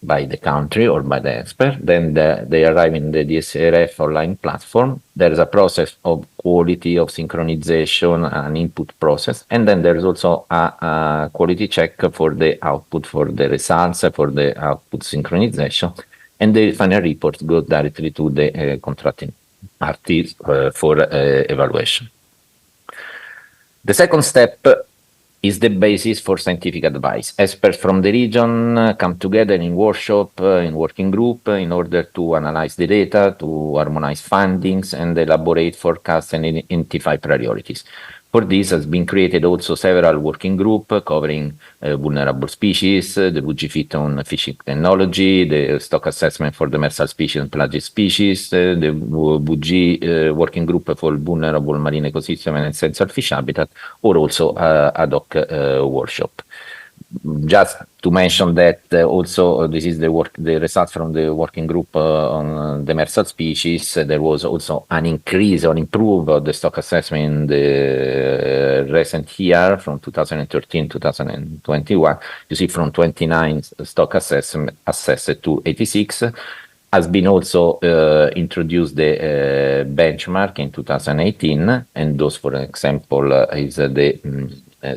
by the country or by the expert. Then they arrive in the DSRF online platform. There is a process of quality, of synchronization, an input process. And then there's also a quality check for the output, for the results, for the output synchronization. And the final report goes directly to the contracting parties for evaluation. The second step is the basis for scientific advice. Experts from the region come together in workshop, in working group, in order to analyze the data, to harmonize findings, and elaborate forecasts and identify priorities. For this has been created also several working groups covering vulnerable species, the WGFIT on fishing technology, the stock assessment for demersal species and pelagic species, the WG working group for vulnerable marine ecosystem and essential fish habitat, or also ad hoc workshop. Just to mention that also this is the results from the working group on demersal species. There was also an increase or improve of the stock assessment in the recent year from 2013 to 2021. You see from 29 stock assessed to 86. Has been also introduced the benchmark in 2018, and those, for example, is the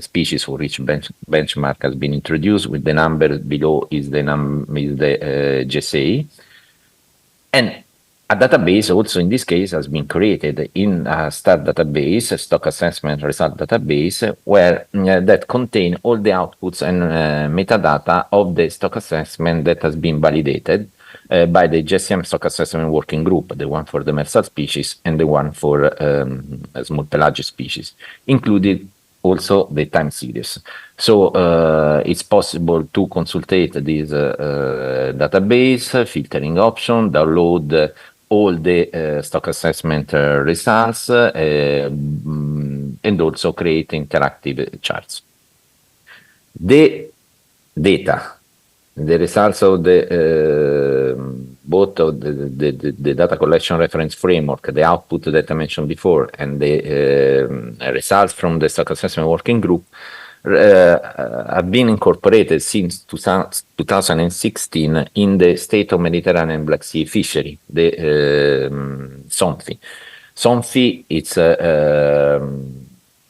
species for which benchmark has been introduced. With the number below is the GSA, and a database also in this case has been created in a STAR database, a stock assessment result database, where that contain all the outputs and metadata of the stock assessment that has been validated by the GSM stock assessment working group, the one for the demersal species and the one for small pelagic species, included also the time series. So it's possible to consultate this database, filtering option, download all the stock assessment results, and also create interactive charts. The data, the results of the both of the data collection reference framework, the output that I mentioned before, and the results from the stock assessment working group have been incorporated since 2016 in the State of Mediterranean Black Sea Fishery, the SOMFI. SOMFI, it's a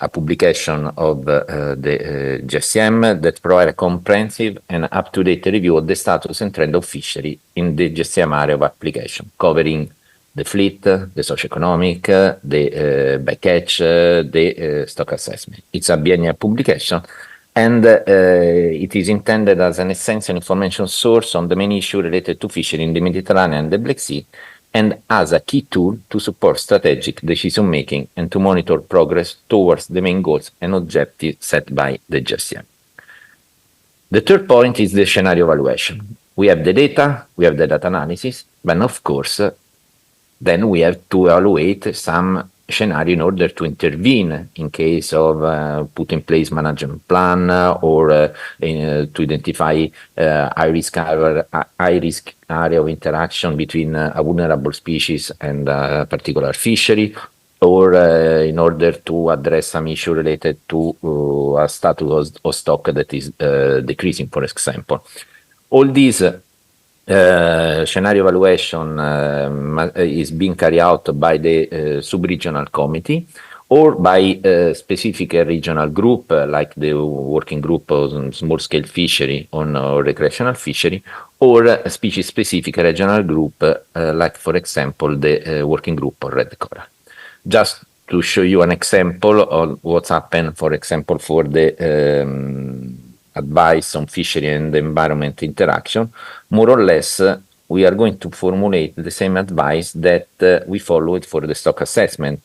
publication of the GSM that provide a comprehensive and up-to-date review of the status and trend of fishery in the GSM area of application, covering the fleet, the socioeconomic, the bycatch, the stock assessment. It's a biennial publication, and it is intended as an essential information source on the main issue related to fishery in the Mediterranean and the Black Sea, and as a key tool to support strategic decision-making and to monitor progress towards the main goals and objectives set by the GSM. The third point is the scenario evaluation. We have the data, we have the data analysis, but of course, then we have to evaluate some scenario in order to intervene in case of put in place management plan or to identify high-risk area of interaction between a vulnerable species and a particular fishery, or in order to address some issue related to a status of stock that is decreasing, for example. All these scenario evaluation is being carried out by the sub-regional committee or by a specific regional group like the working group on small-scale fishery on recreational fishery, or a species-specific regional group like, for example, the working group on red coral. Just to show you an example of what's happened, for example, for the advice on fishery and environment interaction, more or less, we are going to formulate the same advice that we followed for the stock assessment,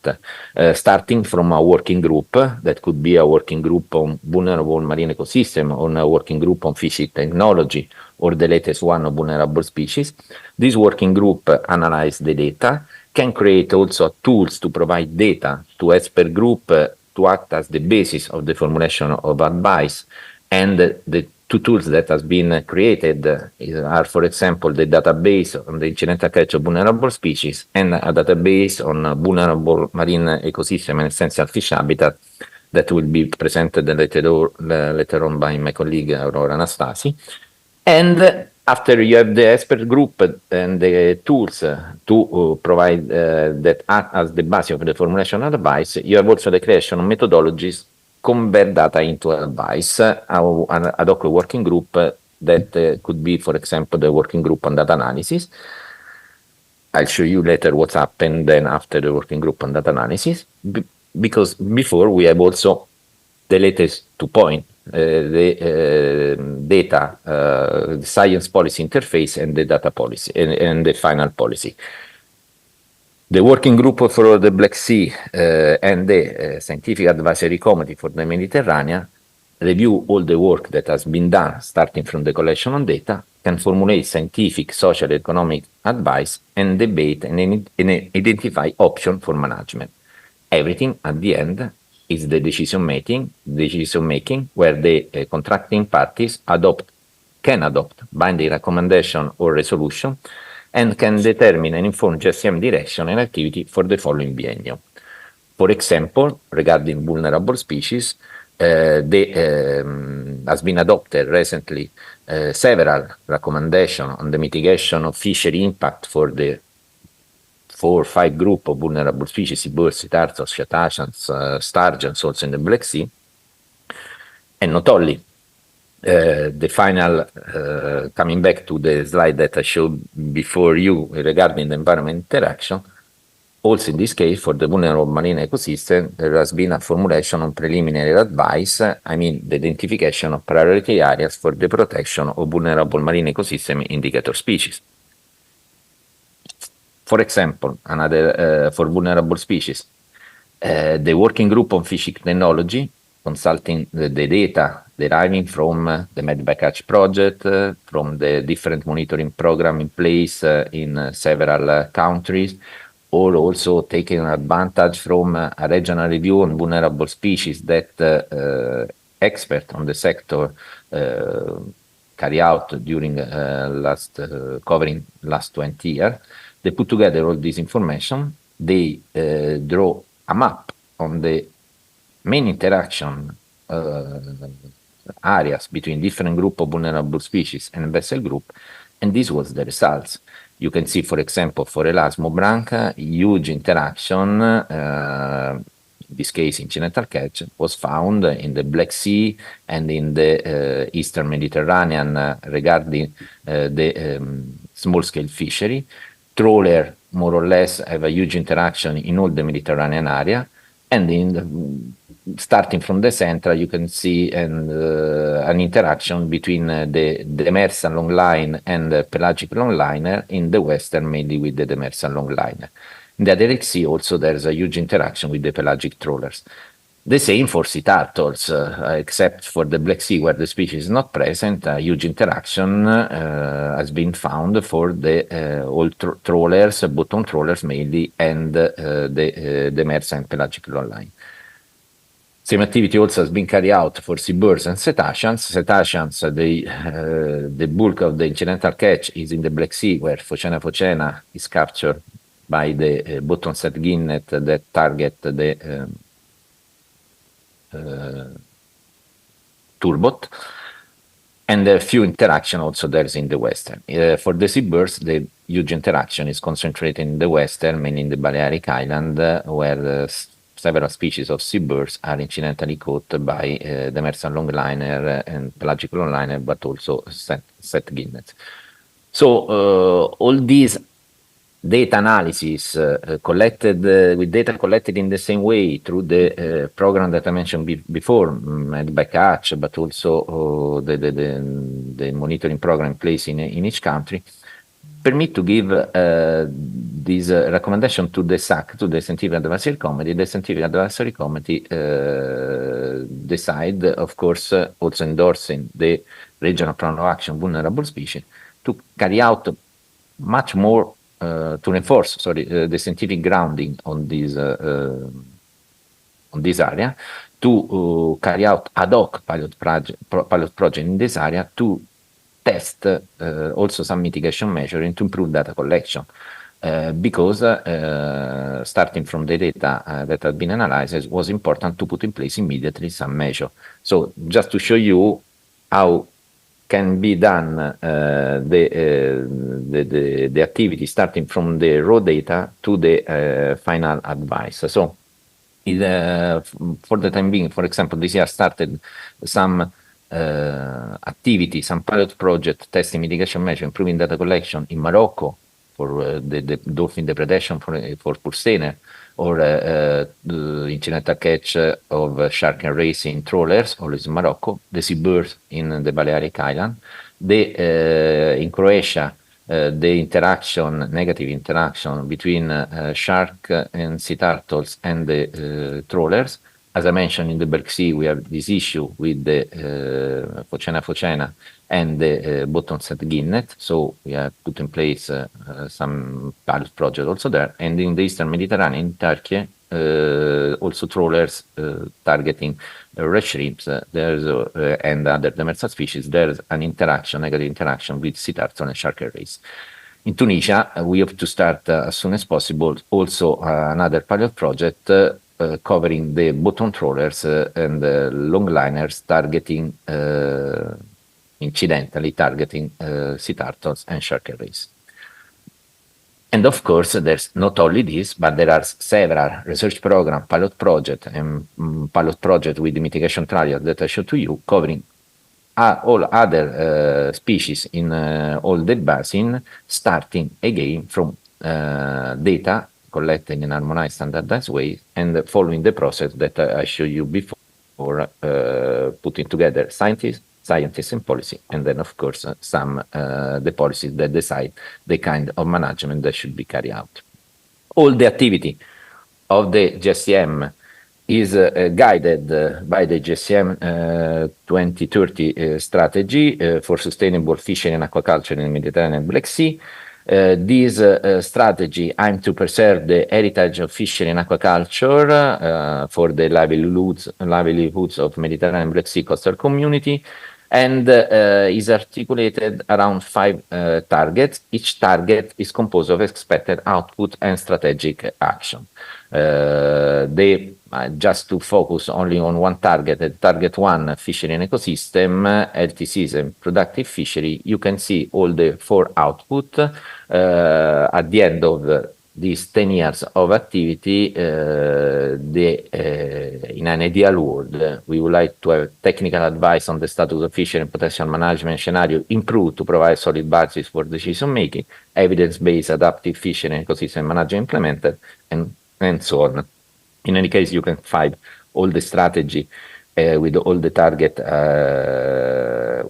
starting from a working group, that could be a working group on vulnerable marine ecosystem, or a working group on fishing technology, or the latest one on vulnerable species. This working group analyze the data, can create also tools to provide data to expert group to act as the basis of the formulation of advice. And the two tools that has been created are, for example, the database on the incidental catch of vulnerable species and a database on vulnerable marine ecosystem and essential fish habitat that will be presented later on by my colleague Aurora Anastasi. And after you have the expert group and the tools to provide that act as the basis of the formulation advice, you have also the creation of methodologies convert data into advice, an ad hoc working group that could be, for example, the working group on data analysis. I'll show you later what's happened then after the working group on data analysis, because before we have also the latest 2 points, the data, the science policy interface and the data policy and the final policy. The working group for the Black Sea and the Scientific Advisory Committee for the Mediterranean review all the work that has been done, starting from the collection of data, can formulate scientific, social, economic advice and debate and identify options for management. Everything at the end is the decision making where the contracting parties can adopt binding recommendation or resolution and can determine and inform GSM direction and activity for the following biennium. For example, regarding vulnerable species, has been adopted recently several recommendations on the mitigation of fishery impact for the 4 or 5 group of vulnerable species, seabirds, tarsos, cetaceans, sturgeons, also in the Black Sea. And not only the final, coming back to the slide that I showed before you regarding the environment interaction, also in this case, for the vulnerable marine ecosystem, there has been a formulation on preliminary advice, I mean the identification of priority areas for the protection of vulnerable marine ecosystem indicator species. For example, another for vulnerable species, the working group on fishing technology, consulting the data deriving from the MedByCatch project, from the different monitoring program in place in several countries, or also taking advantage from a regional review on vulnerable species that experts on the sector carried out during covering last 20 years. They put together all this information. They draw a map on the main interaction areas between different group of vulnerable species and vessel group, and this was the results. You can see, for example, for Elasmo branca, huge interaction, in this case incidental catch, was found in the Black Sea and in the Eastern Mediterranean regarding the small-scale fishery. Trawler, more or less, have a huge interaction in all the Mediterranean area, and starting from the center, you can see an interaction between the demersal longline and the pelagic longliner in the western, mainly with the demersal longliner. In the Adriatic Sea, also, there's a huge interaction with the pelagic trawlers. The same for sea turtles, except for the Black Sea, where the species is not present, a huge interaction has been found for the old trawlers, bottom trawlers mainly, and the demersal and pelagic longline. Same activity also has been carried out for seabirds and cetaceans. Cetaceans, the bulk of the incidental catch is in the Black Sea, where Phocena phocena is captured by the bottom-set ginnet that target the turbot, and a few interaction also there's in the western. For the seabirds, the huge interaction is concentrated in the western, mainly in the Balearic Island, where several species of seabirds are incidentally caught by demersal longliner and pelagic longliner, but also set ginnets. So all these data analysis collected with data collected in the same way through the program that I mentioned before, made by Catch, but also the monitoring program in place in each country, permit to give this recommendation to the SAC, to the Scientific Advisory Committee. The Scientific Advisory Committee decide, of course, also endorsing the Regional Plan of Action Vulnerable Species, to carry out much more to reinforce, the scientific grounding on this area, to carry out ad hoc pilot project in this area to test also some mitigation measures to improve data collection, because starting from the data that had been analyzed, it was important to put in place immediately some measure. So just to show you how can be done the activity starting from the raw data to the final advice. So for the time being, for example, this year started some activity, some pilot project testing mitigation measure, improving data collection in Morocco for the dolphin depredation for purseiner, or incidental catch of shark and rays in trawlers, always in Morocco, the seabirds in the Balearic Island, in Croatia, the negative interaction between shark and sea turtles and the trawlers. As I mentioned, in the Black Sea, we have this issue with the Phocena phocena and the bottom-set ginnet, so we have put in place some pilot project also there. And in the Eastern Mediterranean, in Turkey, also trawlers targeting red shrimps and other demersal species. There's an negative interaction with sea turtle and shark rays. In Tunisia, we hope to start as soon as possible also another pilot project covering the bottom trawlers and longliners incidentally targeting sea turtles and shark rays. And of course, there's not only this, but there are several research program, pilot project, and pilot project with the mitigation trial that I showed to you, covering all other species in all the basin, starting again from data collected in harmonized, standardized way, and following the process that I showed you before, putting together scientists and policy, and then of course the policies that decide the kind of management that should be carried out. All the activity of the GSCM is guided by the GSCM 2030 strategy for sustainable fishing and aquaculture in the Mediterranean and Black Sea. This strategy aims to preserve the heritage of fishery and aquaculture for the livelihoods of Mediterranean and Black Sea coastal community, and is articulated around 5 targets. Each target is composed of expected output and strategic action. Just to focus only on one target, target 1, fishery and ecosystem, LTCs and productive fishery, you can see all the 4 output at the end of these 10 years of activity. In an ideal world, we would like to have technical advice on the status of fishery and potential management scenario improved to provide solid basis for decision making, evidence-based adaptive fishery and ecosystem management implemented, and so on. In any case, you can find all the strategy with all the target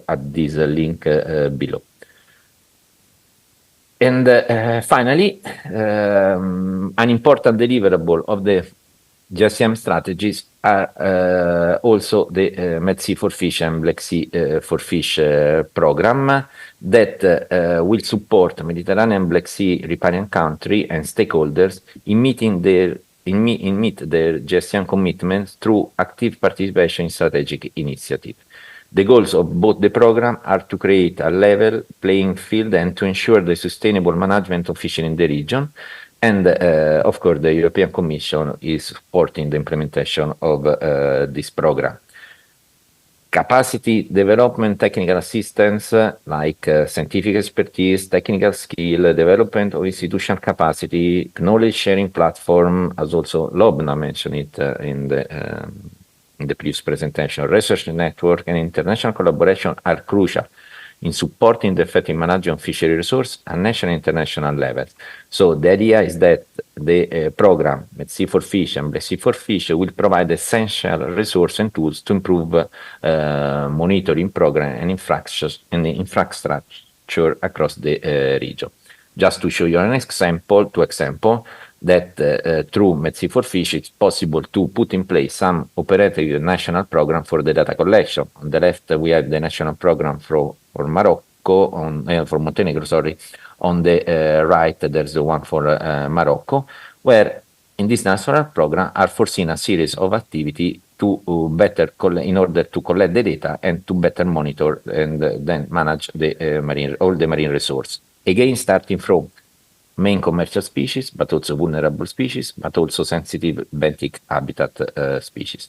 at this link below. And finally, an important deliverable of the GSM strategies are also the Med-C4Fish and Black Sea for Fish program that will support Mediterranean Black Sea riparian country and stakeholders in meeting their GSM commitments through active participation in strategic initiative. The goals of both the program are to create a level playing field and to ensure the sustainable management of fishing in the region. And of course, the European Commission is supporting the implementation of this program. Capacity development, technical assistance, like scientific expertise, technical skill, development of institutional capacity, knowledge sharing platform, as also Lobna mentioned it in the previous presentation, research network and international collaboration are crucial in supporting the effective management of fishery resource at national and international levels. So the idea is that the program Med-C4Fish and Black Sea for Fish will provide essential resources and tools to improve monitoring program and infrastructure across the region. Just to show you an example, that through Med-C4Fish it's possible to put in place some operative national program for the data collection. On the left we have the national program for Morocco, for Montenegro, sorry. On the right there's the one for Morocco, where in this national program are foreseen a series of activity to in order to collect the data and to better monitor and then manage the all the marine resource. Again, starting from main commercial species, but also vulnerable species, but also sensitive benthic habitat species.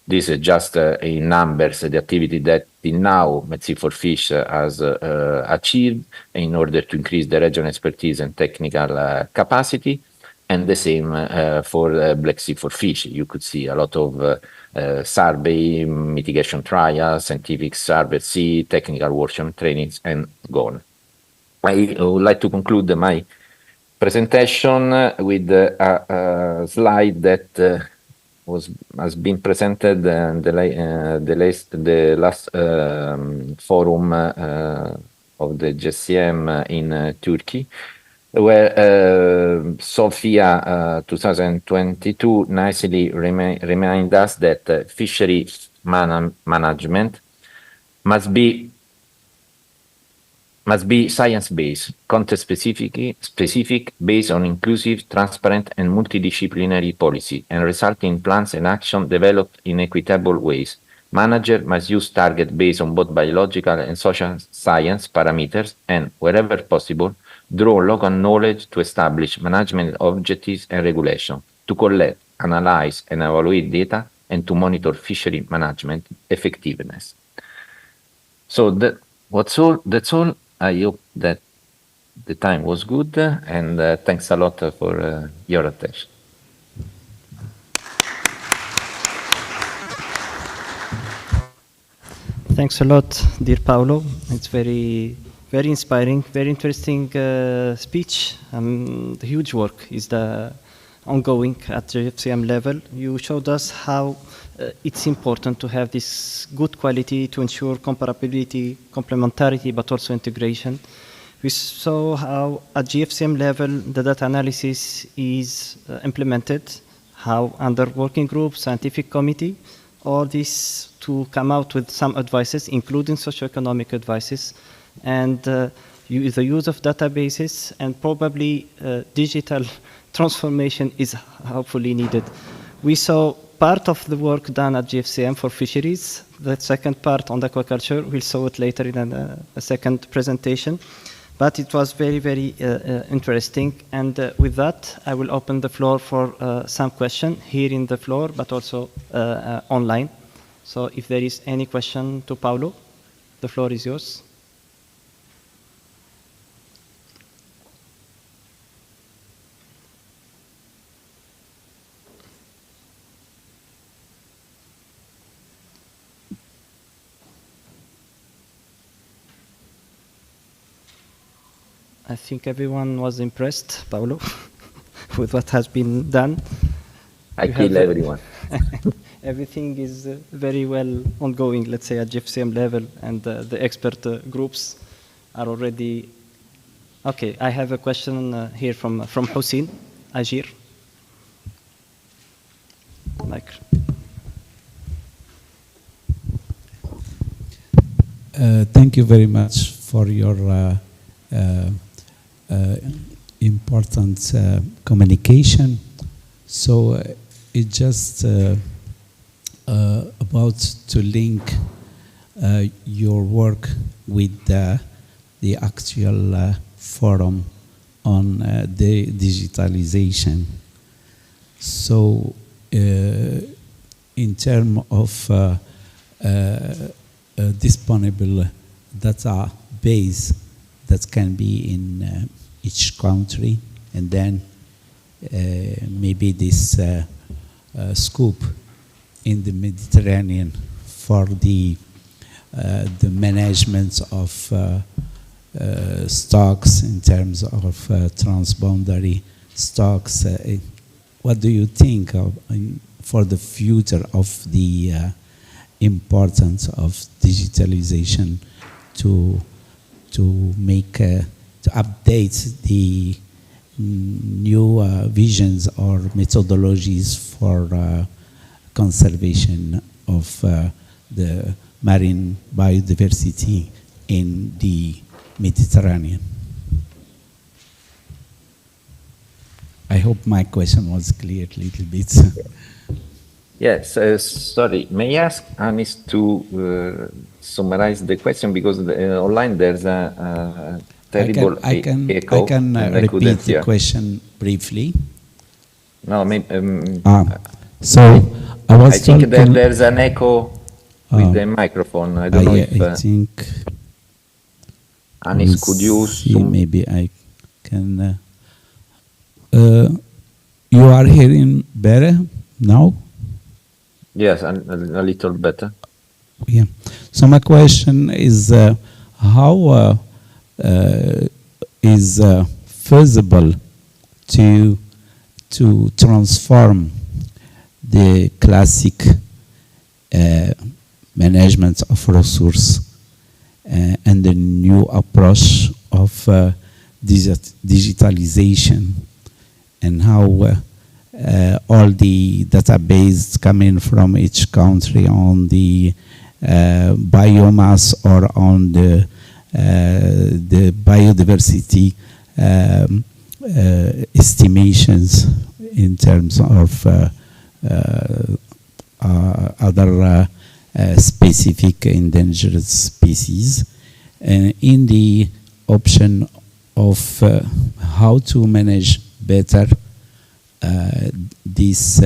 This is just in numbers the activity that now Med-C4Fish has achieved in order to increase the regional expertise and technical capacity, and the same for Black Sea for Fish. You could see a lot of survey, mitigation trials, scientific survey, sea, technical workshop trainings, and go on. I would like to conclude my presentation with a slide that has been presented in the last forum of the GSM in Turkey, where Sofia 2022 nicely remind us that fishery management must be science-based, context-specific, based on inclusive, transparent, and multidisciplinary policy, and result in plans and action developed in equitable ways. Manager must use target based on both biological and social science parameters, and, wherever possible, draw local knowledge to establish management objectives and regulation, to collect, analyze, and evaluate data, and to monitor fishery management effectiveness. So that's all. I hope that the time was good, and thanks a lot for your attention. Thanks a lot, dear Paolo. It's very inspiring, very interesting speech. The huge work is ongoing at the GFCM level. You showed us how it's important to have this good quality to ensure comparability, complementarity, but also integration. We saw how at GFCM level the data analysis is implemented, how under working group, scientific committee, all this to come out with some advices, including socioeconomic advices, and the use of databases, and probably digital transformation is hopefully needed. We saw part of the work done at GFCM for fisheries. The second part on aquaculture, we'll show it later in a second presentation. But it was very, very interesting. And with that, I will open the floor for some questions here in the floor, but also online. So if there is any question to Paulo, the floor is yours. I think everyone was impressed, Paulo, with what has been done. I kill everyone. Everything is very well ongoing, let's say, at GFCM level, and the expert groups are already... Okay, I have a question here from Hussein Ajir. Thank you very much for your important communication. So it's just about to link your work with the actual forum on the digitalization. So in terms of disponible database that can be in each country, and then maybe this scope in the Mediterranean for the management of stocks in terms of transboundary stocks. What do you think of, for the future of the importance of digitalization to make to update the new visions or methodologies for conservation of the marine biodiversity in the Mediterranean? I hope my question was clear a little bit. Yes, sorry. May I ask Anis to summarize the question, because online there's a terrible echo. I can repeat the question briefly. No, maybe, so I was I think that there's an echo with the microphone. I don't know if I think Anis, could you maybe I can you are hearing better now? Yes, a little better. Yeah. So my question is how is feasible to transform the classic management of resource and the new approach of digitalization, and how all the database coming from each country on the biomass or on the biodiversity estimations in terms of other specific endangered species, and in the option of how to manage better this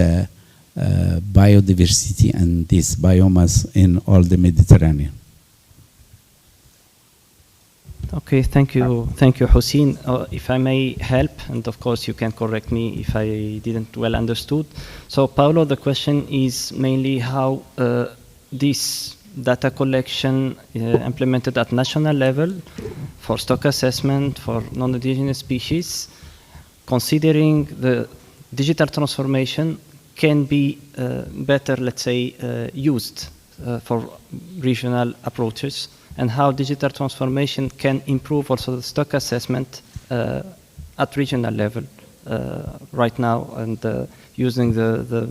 biodiversity and this biomass in all the Mediterranean. Okay, thank you, Hussein. If I may help, and of course you can correct me if I didn't well understood. So, Paulo, the question is mainly how this data collection implemented at national level for stock assessment for non-indigenous species, considering the digital transformation, can be better, let's say, used for regional approaches, and how digital transformation can improve also the stock assessment at regional level right now, and using the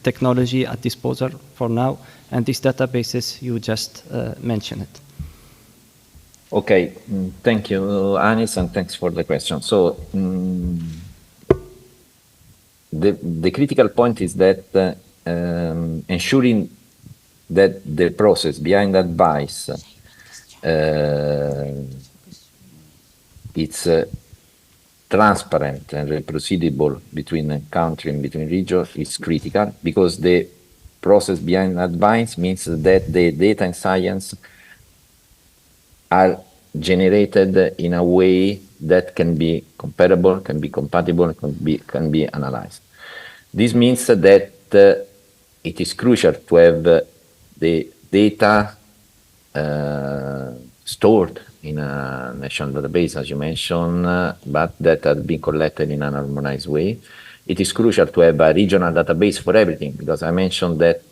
technology at disposal for now, and these databases you just mentioned. Okay, thank you, Anis, and thanks for the question. So the critical point is that ensuring that the process behind advice it's transparent and reproducible between a country and between regions is critical, because the process behind advice means that the data and science are generated in a way that can be comparable, can be compatible, can be analyzed. This means that it is crucial to have the data stored in a national database, as you mentioned, but that has been collected in an harmonized way. It is crucial to have a regional database for everything, because I mentioned that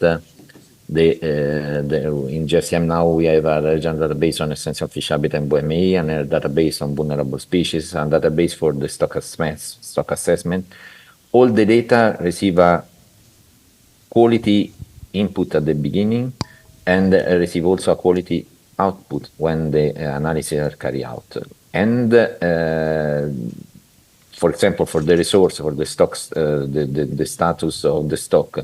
in GSM now we have a regional database on essential fish habitat and BME, and a database on vulnerable species, and a database for the stock assessment. All the data receive a quality input at the beginning and receive also a quality output when the analysis are carried out. And for example, for the resource, for the stocks, the status of the stock,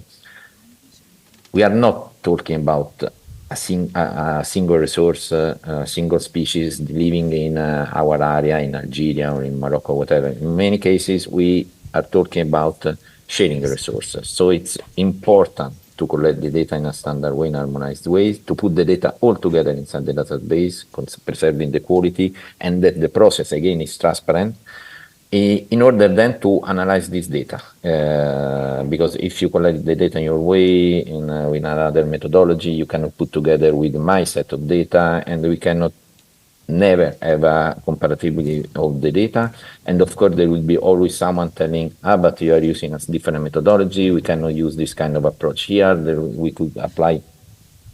we are not talking about a single resource, a single species living in our area, in Algeria or in Morocco, whatever. In many cases, we are talking about sharing the resources. So it's important to collect the data in a standard way, in a harmonized way, to put the data all together inside the database, preserving the quality, and that the process, again, is transparent, in order then to analyze this data. Because if you collect the data in your way, with another methodology, you cannot put together with my set of data, and we cannot never have a compatibility of the data. And of course, there will be always someone telling, but you are using a different methodology, we cannot use this kind of approach here, we could apply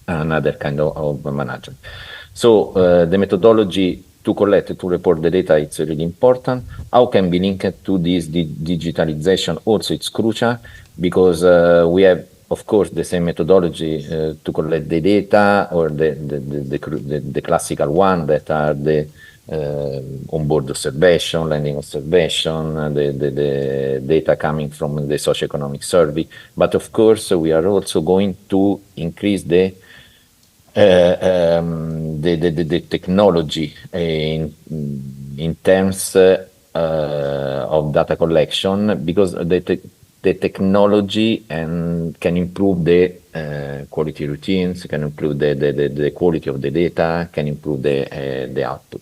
another kind of management. So the methodology to collect, to report the data, it's really important. How can be linked to this digitalization? Also, it's crucial, because we have, of course, the same methodology to collect the data, or the classical one that are the onboard observation, landing observation, the data coming from the socioeconomic survey. But of course, we are also going to increase the technology in terms of data collection, because the technology can improve the quality routines, can improve the quality of the data, can improve the output.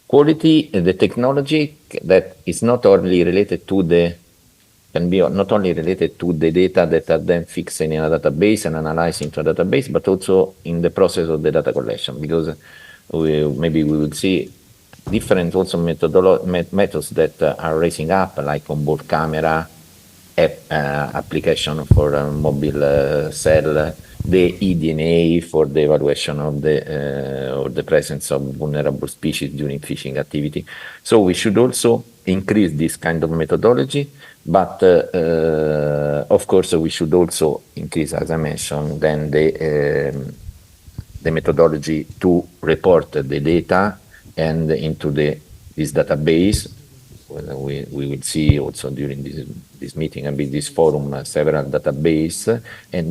Quality, the technology that is not only related to can be not only related to the data that are then fixed in a database and analyzed into a database, but also in the process of the data collection, because maybe we will see different also methods that are raising up, like onboard camera, application for a mobile cell, the eDNA for the evaluation of the presence of vulnerable species during fishing activity. So we should also increase this kind of methodology, but of course we should also increase, as I mentioned, then the methodology to report the data and into this database. We will see also during this meeting and this forum several database, and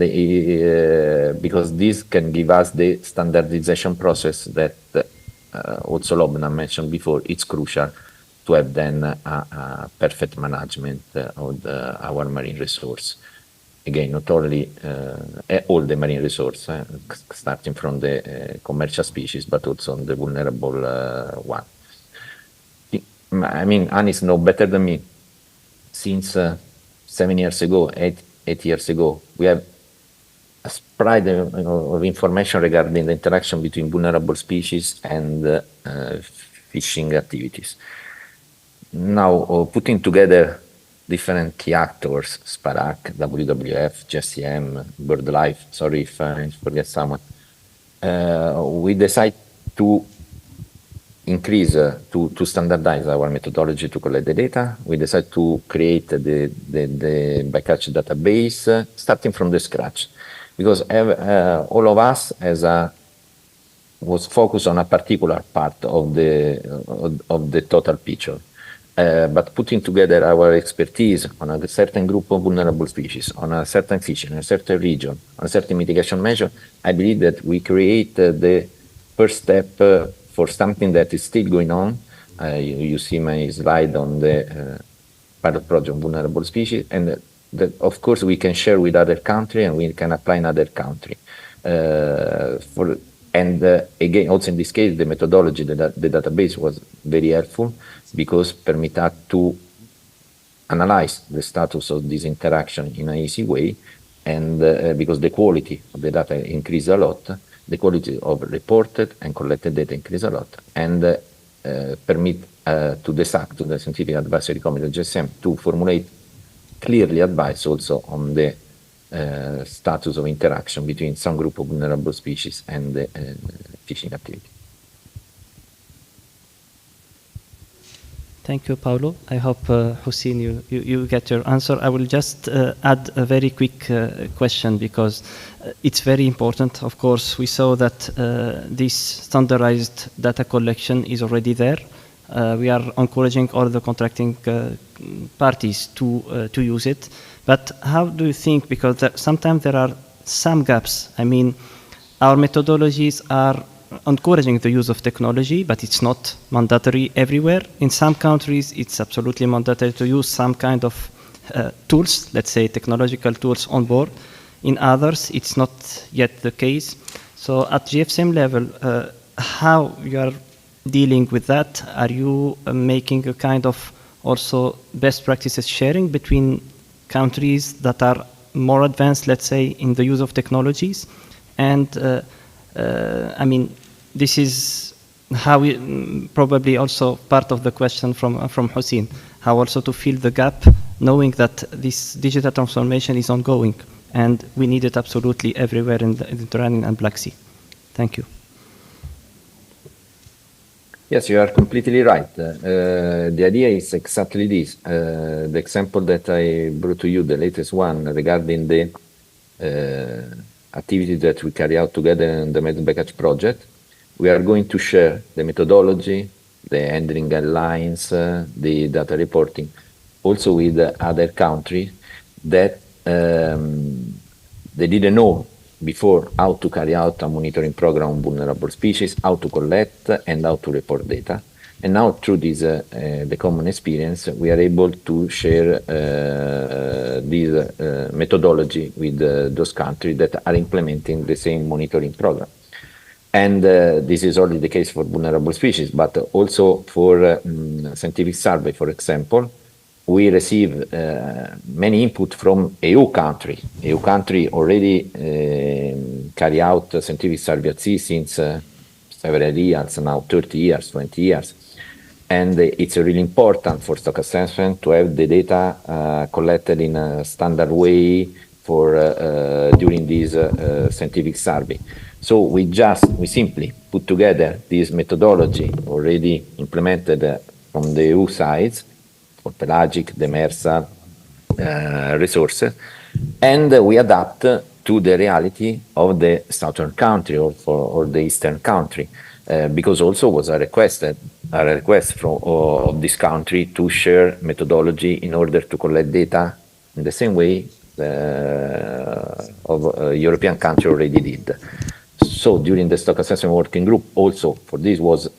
because this can give us the standardization process that also Lobna mentioned before. It's crucial to have then a perfect management of our marine resource. Again, not only all the marine resource, starting from the commercial species, but also the vulnerable one. I mean, Anis knows better than me. Since 7 years ago, 8 years ago, we have a spread of information regarding the interaction between vulnerable species and fishing activities. Now, putting together different key actors, SPARAC, WWF, GSM, BirdLife, sorry if I forget someone, we decide to increase, to standardize our methodology to collect the data. We decide to create the bycatch database, starting from the scratch, because all of us was focused on a particular part of the total picture. but putting together our expertise on a certain group of vulnerable species, on a certain fish, in a certain region, on a certain mitigation measure, I believe that we create the first step for something that is still going on. You see my slide on the pilot project on vulnerable species, and that of course we can share with other countries and we can apply in other countries. Again, also in this case, the methodology, the database was very helpful because permit us to analyze the status of this interaction in an easy way, and because the quality of the data increased a lot, the quality of reported and collected data increased a lot, and permit to the SAC, to the Scientific Advisory Committee of GSM, to formulate clearly advice also on the status of interaction between some group of vulnerable species and the fishing activity. Thank you, Paolo. I hope, Hussein, you get your answer. I will just add a very quick question because it's very important. Of course, we saw that this standardized data collection is already there. We are encouraging all the contracting parties to use it. But how do you think, because sometimes there are some gaps. I mean, our methodologies are encouraging the use of technology, but it's not mandatory everywhere. In some countries, it's absolutely mandatory to use some kind of tools, let's say technological tools on board. In others, it's not yet the case. So at GFCM level, how you are dealing with that? Are you making a kind of also best practices sharing between countries that are more advanced, let's say, in the use of technologies? And I mean, this is how we probably also part of the question from Hussein, how also to fill the gap, knowing that this digital transformation is ongoing and we need it absolutely everywhere in the Mediterranean and Black Sea. Thank you. Yes, you are completely right. The idea is exactly this. The example that I brought to you, the latest one regarding the activity that we carry out together in the Medbecach project, we are going to share the methodology, the handling guidelines, the data reporting, also with other countries that they didn't know before how to carry out a monitoring program on vulnerable species, how to collect and how to report data. And now through this, the common experience, we are able to share this methodology with those countries that are implementing the same monitoring program. And this is only the case for vulnerable species, but also for scientific survey, for example. We receive many input from EU country. EU country already carry out scientific survey at sea since several years, now 30 years, 20 years. And it's really important for stock assessment to have the data collected in a standard way for during this scientific survey. So we simply put together this methodology already implemented from the EU sides for pelagic, demersal resources, and we adapt to the reality of the southern country or the eastern country, because also was a request of this country to share methodology in order to collect data in the same way of a European country already did. So during the stock assessment working group, also for this was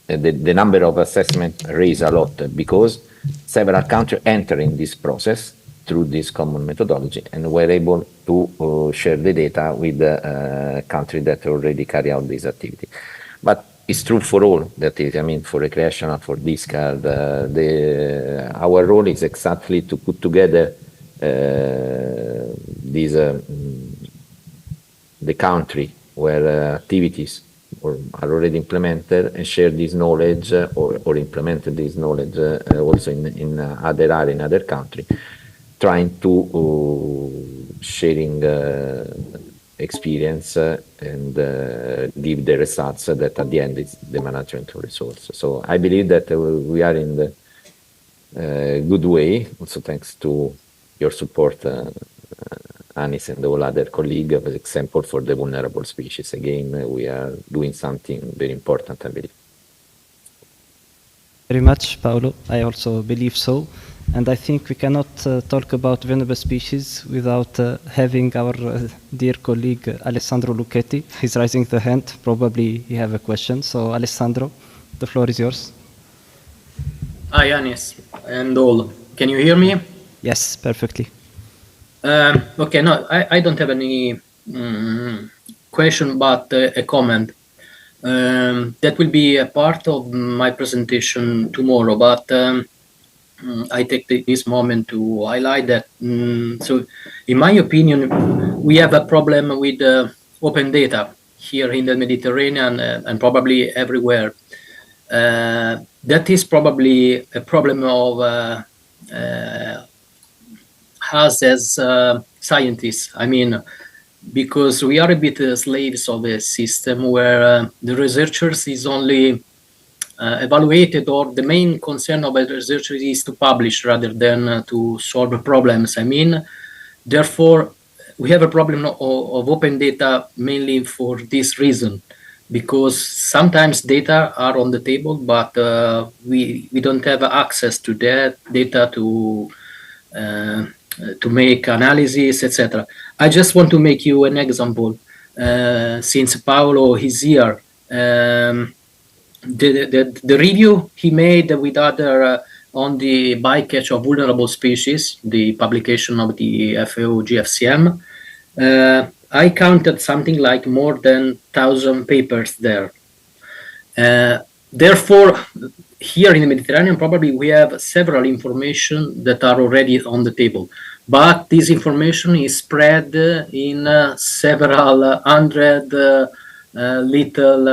the number of assessments raised a lot because several countries entering this process through this common methodology and were able to share the data with the countries that already carry out this activity. But it's true for all the activity. I mean, for recreational, for discard, our role is exactly to put together the country where activities are already implemented and share this knowledge or implemented this knowledge also in other areas, in other countries, trying to sharing experience and give the results that at the end is the management of resources. So I believe that we are in the good way, also thanks to your support, Anis and all other colleagues, for example, for the vulnerable species. Again, we are doing something very important, I believe. Very much, Paolo. I also believe so. And I think we cannot talk about vulnerable species without having our dear colleague Alessandro Lucchetti. He's raising the hand. Probably he have a question. So Alessandro, the floor is yours. Hi, Yanis and all. Can you hear me? Yes, perfectly. Okay, no, I don't have any question, but a comment. That will be a part of my presentation tomorrow, but I take this moment to highlight that. So, in my opinion, we have a problem with open data here in the Mediterranean and probably everywhere. That is probably a problem of us as scientists. I mean, because we are a bit slaves of a system where the researchers is only evaluated, or the main concern of a researcher is to publish rather than to solve problems. I mean, therefore, we have a problem of open data mainly for this reason, because sometimes data are on the table, but we don't have access to that data to make analysis, etc. I just want to make you an example. Since Paolo is here, the review he made with other on the bycatch of vulnerable species, the publication of the FAO GFCM, I counted something like more than 1,000 papers there. Therefore, here in the Mediterranean, probably we have several information that are already on the table, but this information is spread in several hundred little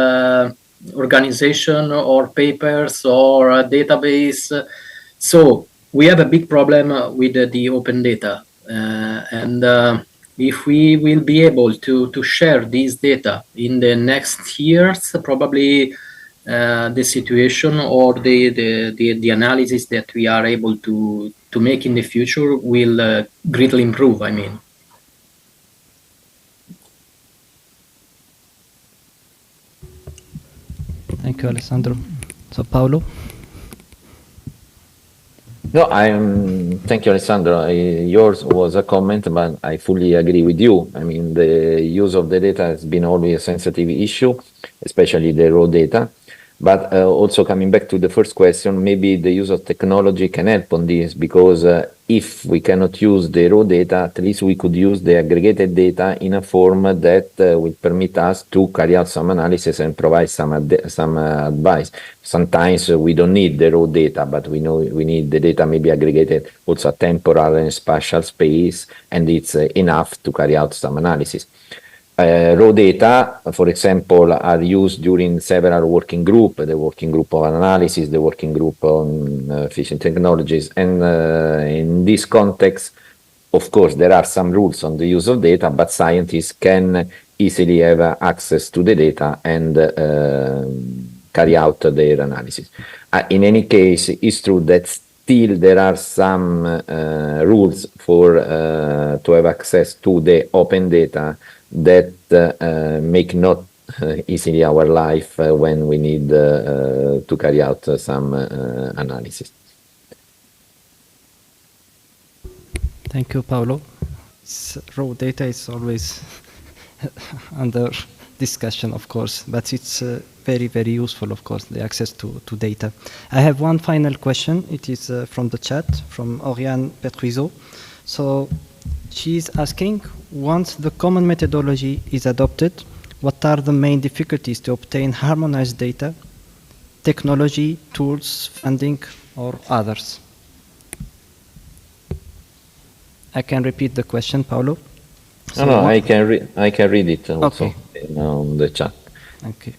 organization or papers or a database. So we have a big problem with the open data, and if we will be able to share this data in the next years, probably the situation or the analysis that we are able to make in the future will greatly improve, I mean. Thank you, Alessandro. So, Paolo? No, thank you, Alessandro. Yours was a comment, but I fully agree with you. I mean, the use of the data has been always a sensitive issue, especially the raw data. But also coming back to the first question, maybe the use of technology can help on this, because if we cannot use the raw data, at least we could use the aggregated data in a form that will permit us to carry out some analysis and provide some advice. Sometimes we don't need the raw data, but we know we need the data maybe aggregated also temporal and spatial space, and it's enough to carry out some analysis. Raw data, for example, are used during several working groups, the working group of analysis, the working group on fishing technologies. And in this context, of course, there are some rules on the use of data, but scientists can easily have access to the data and carry out their analysis. In any case, it's true that still there are some rules for to have access to the open data that make not easily our life when we need to carry out some analysis. Thank you, Paolo. Raw data is always under discussion, of course, but it's very, very useful, of course, the access to data. I have one final question. It is from the chat, from Oriane Petruizo. So she's asking, once the common methodology is adopted, what are the main difficulties to obtain harmonized data, technology, tools, funding, or others? I can repeat the question, Paolo. So no, I can read it also okay. On the chat. Okay.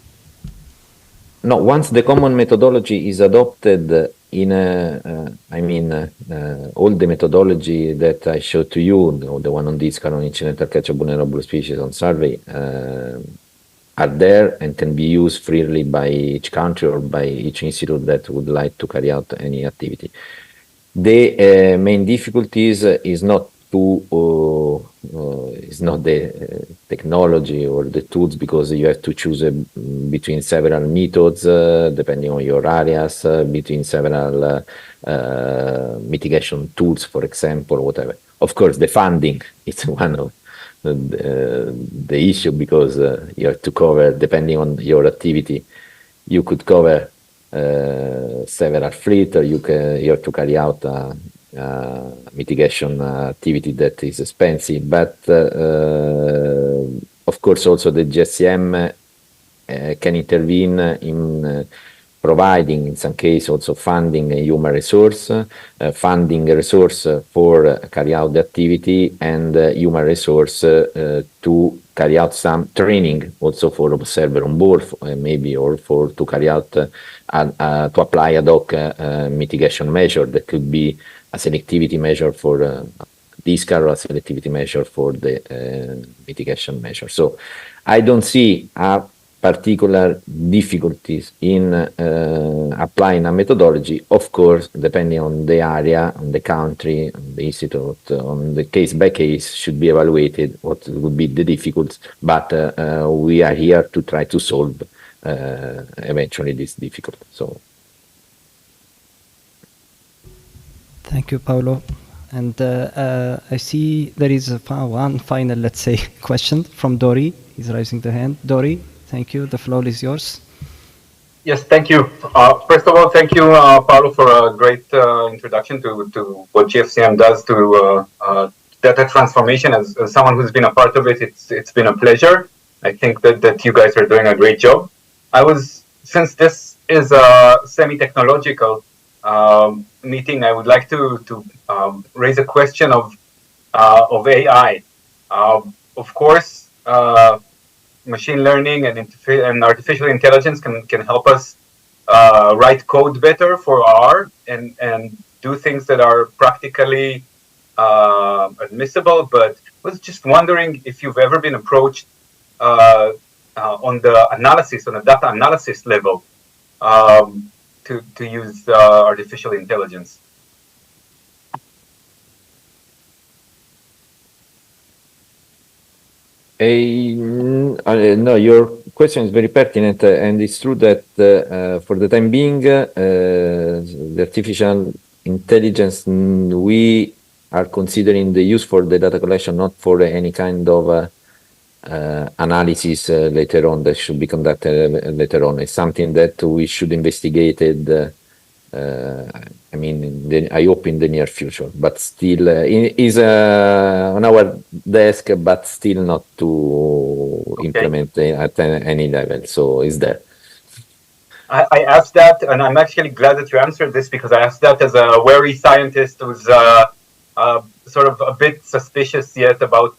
No, once the common methodology is adopted in all the methodology that I showed to you, the one on DISCAR, on incidental catch of vulnerable species, on survey, are there and can be used freely by each country or by each institute that would like to carry out any activity. The main difficulties is not is not the technology or the tools, because you have to choose between several methods depending on your areas, between several mitigation tools, for example, whatever. Of course, the funding is one of the issue, because you have to cover, depending on your activity, you could cover several fleet, or you have to carry out mitigation activity that is expensive. But of course, also the GSM can intervene in providing, in some case, also funding a human resource, funding a resource for carry out the activity, and human resource to carry out some training also for observer on board, maybe, or to carry out to apply ad hoc mitigation measure that could be a selectivity measure for discard, or a selectivity measure for the mitigation measure. So I don't see particular difficulties in applying a methodology. Of course, depending on the area, on the country, on the institute, on the case by case, should be evaluated what would be the difficulties. But we are here to try to solve eventually this difficulty. So, thank you, Paolo. And I see there is one final, let's say, question from Dori. He's raising the hand. Dori, thank you. The floor is yours. Yes, thank you. First of all, thank you, Paolo, for a great introduction to what GFCM does to data transformation. As someone who's been a part of it, it's been a pleasure. I think that you guys are doing a great job. Since this is a semi-technological meeting, I would like to raise a question of AI. Of course, machine learning and artificial intelligence can help us write code better for R and do things that are practically admissible. But I was just wondering if you've ever been approached on the analysis, on a data analysis level, to use artificial intelligence. No, your question is very pertinent, and it's true that for the time being, the artificial intelligence, we are considering the use for the data collection, not for any kind of analysis later on that should be conducted later on. It's something that we should investigate. I hope in the near future, but still is on our desk, but still not to implement at any level. So is there. I asked that, and I'm actually glad that you answered this, because I asked that as a wary scientist who's sort of a bit suspicious yet about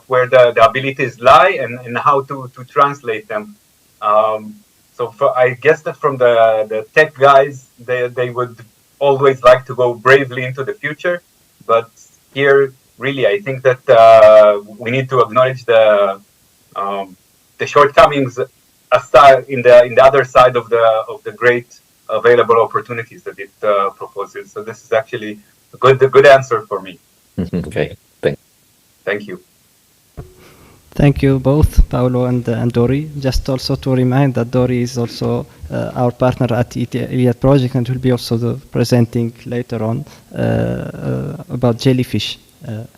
where the abilities lie and how to translate them. So I guess that from the tech guys, they would always like to go bravely into the future. But here, really, I think that we need to acknowledge the shortcomings aside in the other side of the great available opportunities that it proposes. So this is actually a good answer for me. Okay, thank you. Thank you both, Paolo and Dori. Just also to remind that Dori is also our partner at Iliad Project, and will be also presenting later on about jellyfish.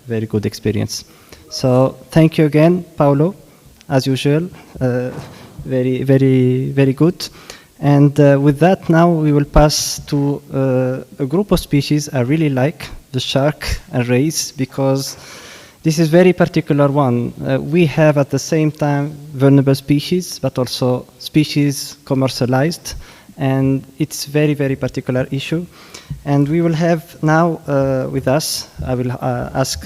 Very good experience. So thank you again, Paolo, as usual. Very, very, very good. And with that, now we will pass to a group of species I really like, the shark and rays, because this is very particular one. We have at the same time vulnerable species, but also species commercialized, and it's very, very particular issue. And we will have now with us, I will ask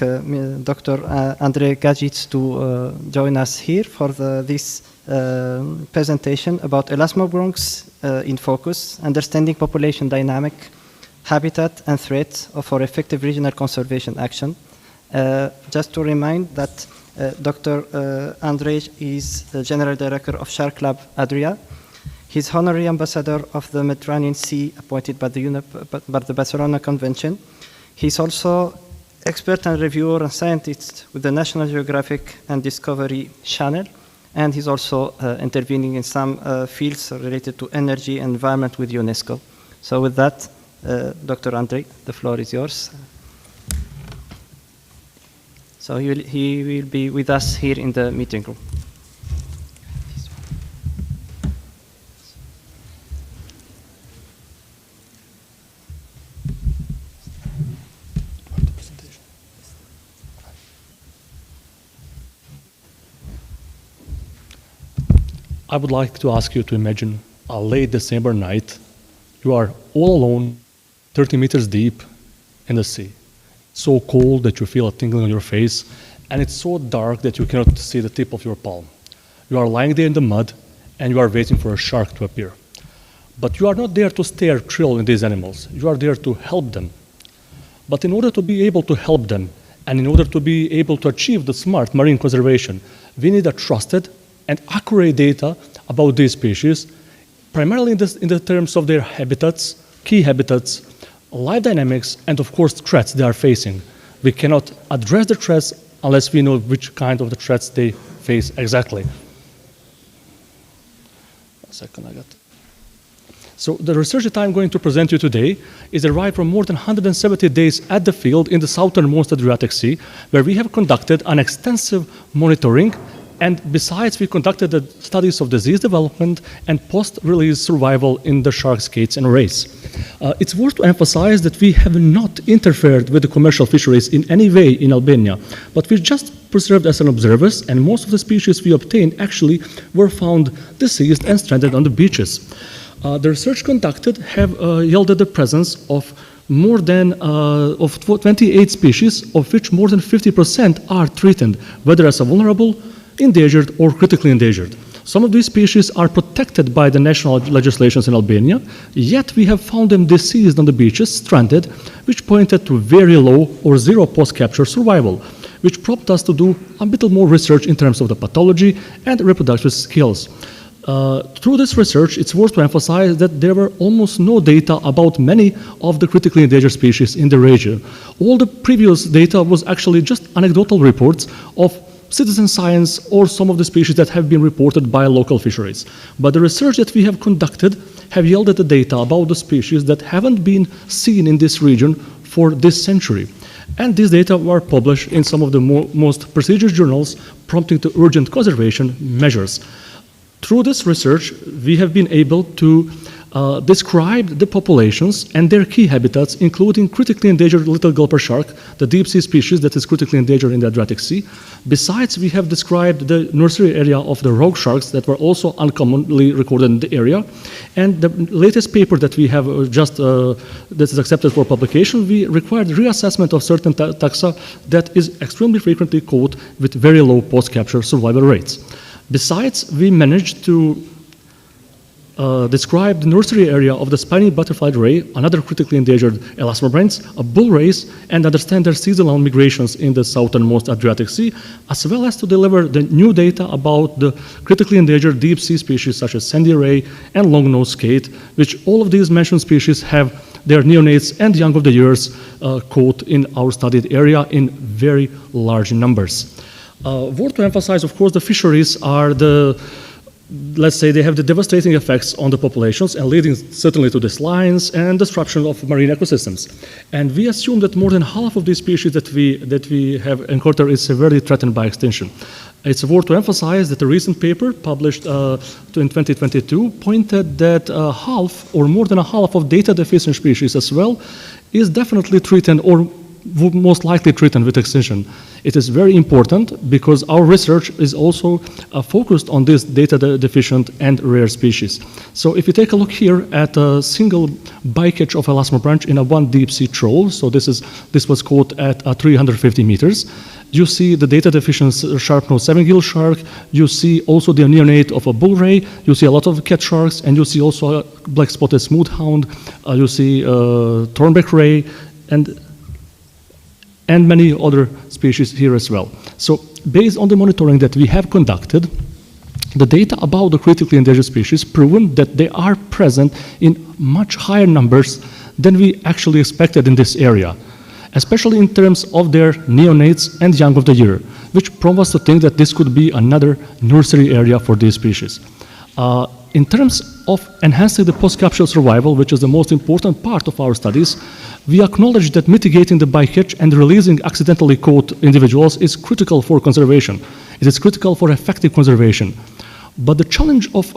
Dr. Andrei Gajic to join us here for this presentation about Elasmobranchs in focus, understanding population dynamic, habitat and threats for effective regional conservation action. Just to remind that Dr. Andrei is the General Director of Shark Lab Adria. He's Honorary Ambassador of the Mediterranean Sea appointed by the Barcelona Convention. He's also expert and reviewer and scientist with the National Geographic and Discovery Channel, and he's also intervening in some fields related to energy and environment with UNESCO. So with that, Dr. Andre, the floor is yours. So he will be with us here in the meeting room. I would like to ask you to imagine a late December night. You are all alone, 30 meters deep in the sea. So cold that you feel a tingling on your face, and it's so dark that you cannot see the tip of your palm. You are lying there in the mud, and you are waiting for a shark to appear. But you are not there to stare krill in these animals. You are there to help them. But in order to be able to help them, and in order to be able to achieve the smart marine conservation, we need a trusted and accurate data about these species, primarily in the terms of their habitats, key habitats, life dynamics, and of course threats they are facing. We cannot address the threats unless we know which kind of the threats they face exactly. A second, I got. So the research that I'm going to present you today is derived from more than 170 days at the field in the southernmost Adriatic Sea, where we have conducted an extensive monitoring. And besides, we conducted the studies of disease development and post-release survival in the shark skates and rays. It's worth to emphasize that we have not interfered with the commercial fisheries in any way in Albania, but we just preserved as an observers, and most of the species we obtained actually were found deceased and stranded on the beaches. The research conducted have yielded the presence of more than 28 species, of which more than 50% are threatened, whether as a vulnerable, endangered, or critically endangered. Some of these species are protected by the national legislations in Albania, yet we have found them deceased on the beaches, stranded, which pointed to very low or zero post-capture survival, which prompted us to do a bit more research in terms of the pathology and reproductive skills. Through this research, it's worth to emphasize that there were almost no data about many of the critically endangered species in the region. All the previous data was actually just anecdotal reports of citizen science or some of the species that have been reported by local fisheries. But the research that we have conducted have yielded the data about the species that haven't been seen in this region for this century. And these data were published in some of the most prestigious journals, prompting to urgent conservation measures. Through this research, we have been able to describe the populations and their key habitats, including critically endangered little gulper shark, the deep sea species that is critically endangered in the Adriatic Sea. Besides, we have described the nursery area of the rogue sharks that were also uncommonly recorded in the area. And the latest paper that we have that is accepted for publication, we required reassessment of certain taxa that is extremely frequently caught with very low post-capture survival rates. Besides, we managed to describe the nursery area of the spiny butterfly ray, another critically endangered elasmobrines, bull rays, and understand their seasonal migrations in the southernmost Adriatic Sea, as well as to deliver the new data about the critically endangered deep sea species such as sandy ray and long-nosed skate, which all of these mentioned species have their neonates and young of the years caught in our studied area in very large numbers. Worth to emphasize, of course, the fisheries are let's say they have the devastating effects on the populations and leading certainly to declines and disruption of marine ecosystems. And we assume that more than half of these species that we have encountered is severely threatened by extinction. It's worth to emphasize that a recent paper published in 2022 pointed that half or more than a half of data deficient species as well is definitely threatened or most likely threatened with extinction. It is very important because our research is also focused on this data deficient and rare species. So if you take a look here at a single bycatch of elasmobranch in a one deep sea troll, so this was caught at 350 meters, you see the data deficient sharp-nosed seven-gill shark, you see also the neonate of a bull ray, you see a lot of cat sharks, and you see also a black-spotted smoothhound, you see thornback ray, and many other species here as well. So based on the monitoring that we have conducted, the data about the critically endangered species proven that they are present in much higher numbers than we actually expected in this area. especially in terms of their neonates and young of the year, which prompts us to think that this could be another nursery area for these species. In terms of enhancing the post-capsule survival, which is the most important part of our studies, we acknowledge that mitigating the bycatch and releasing accidentally caught individuals is critical for conservation. It is critical for effective conservation. But the challenge of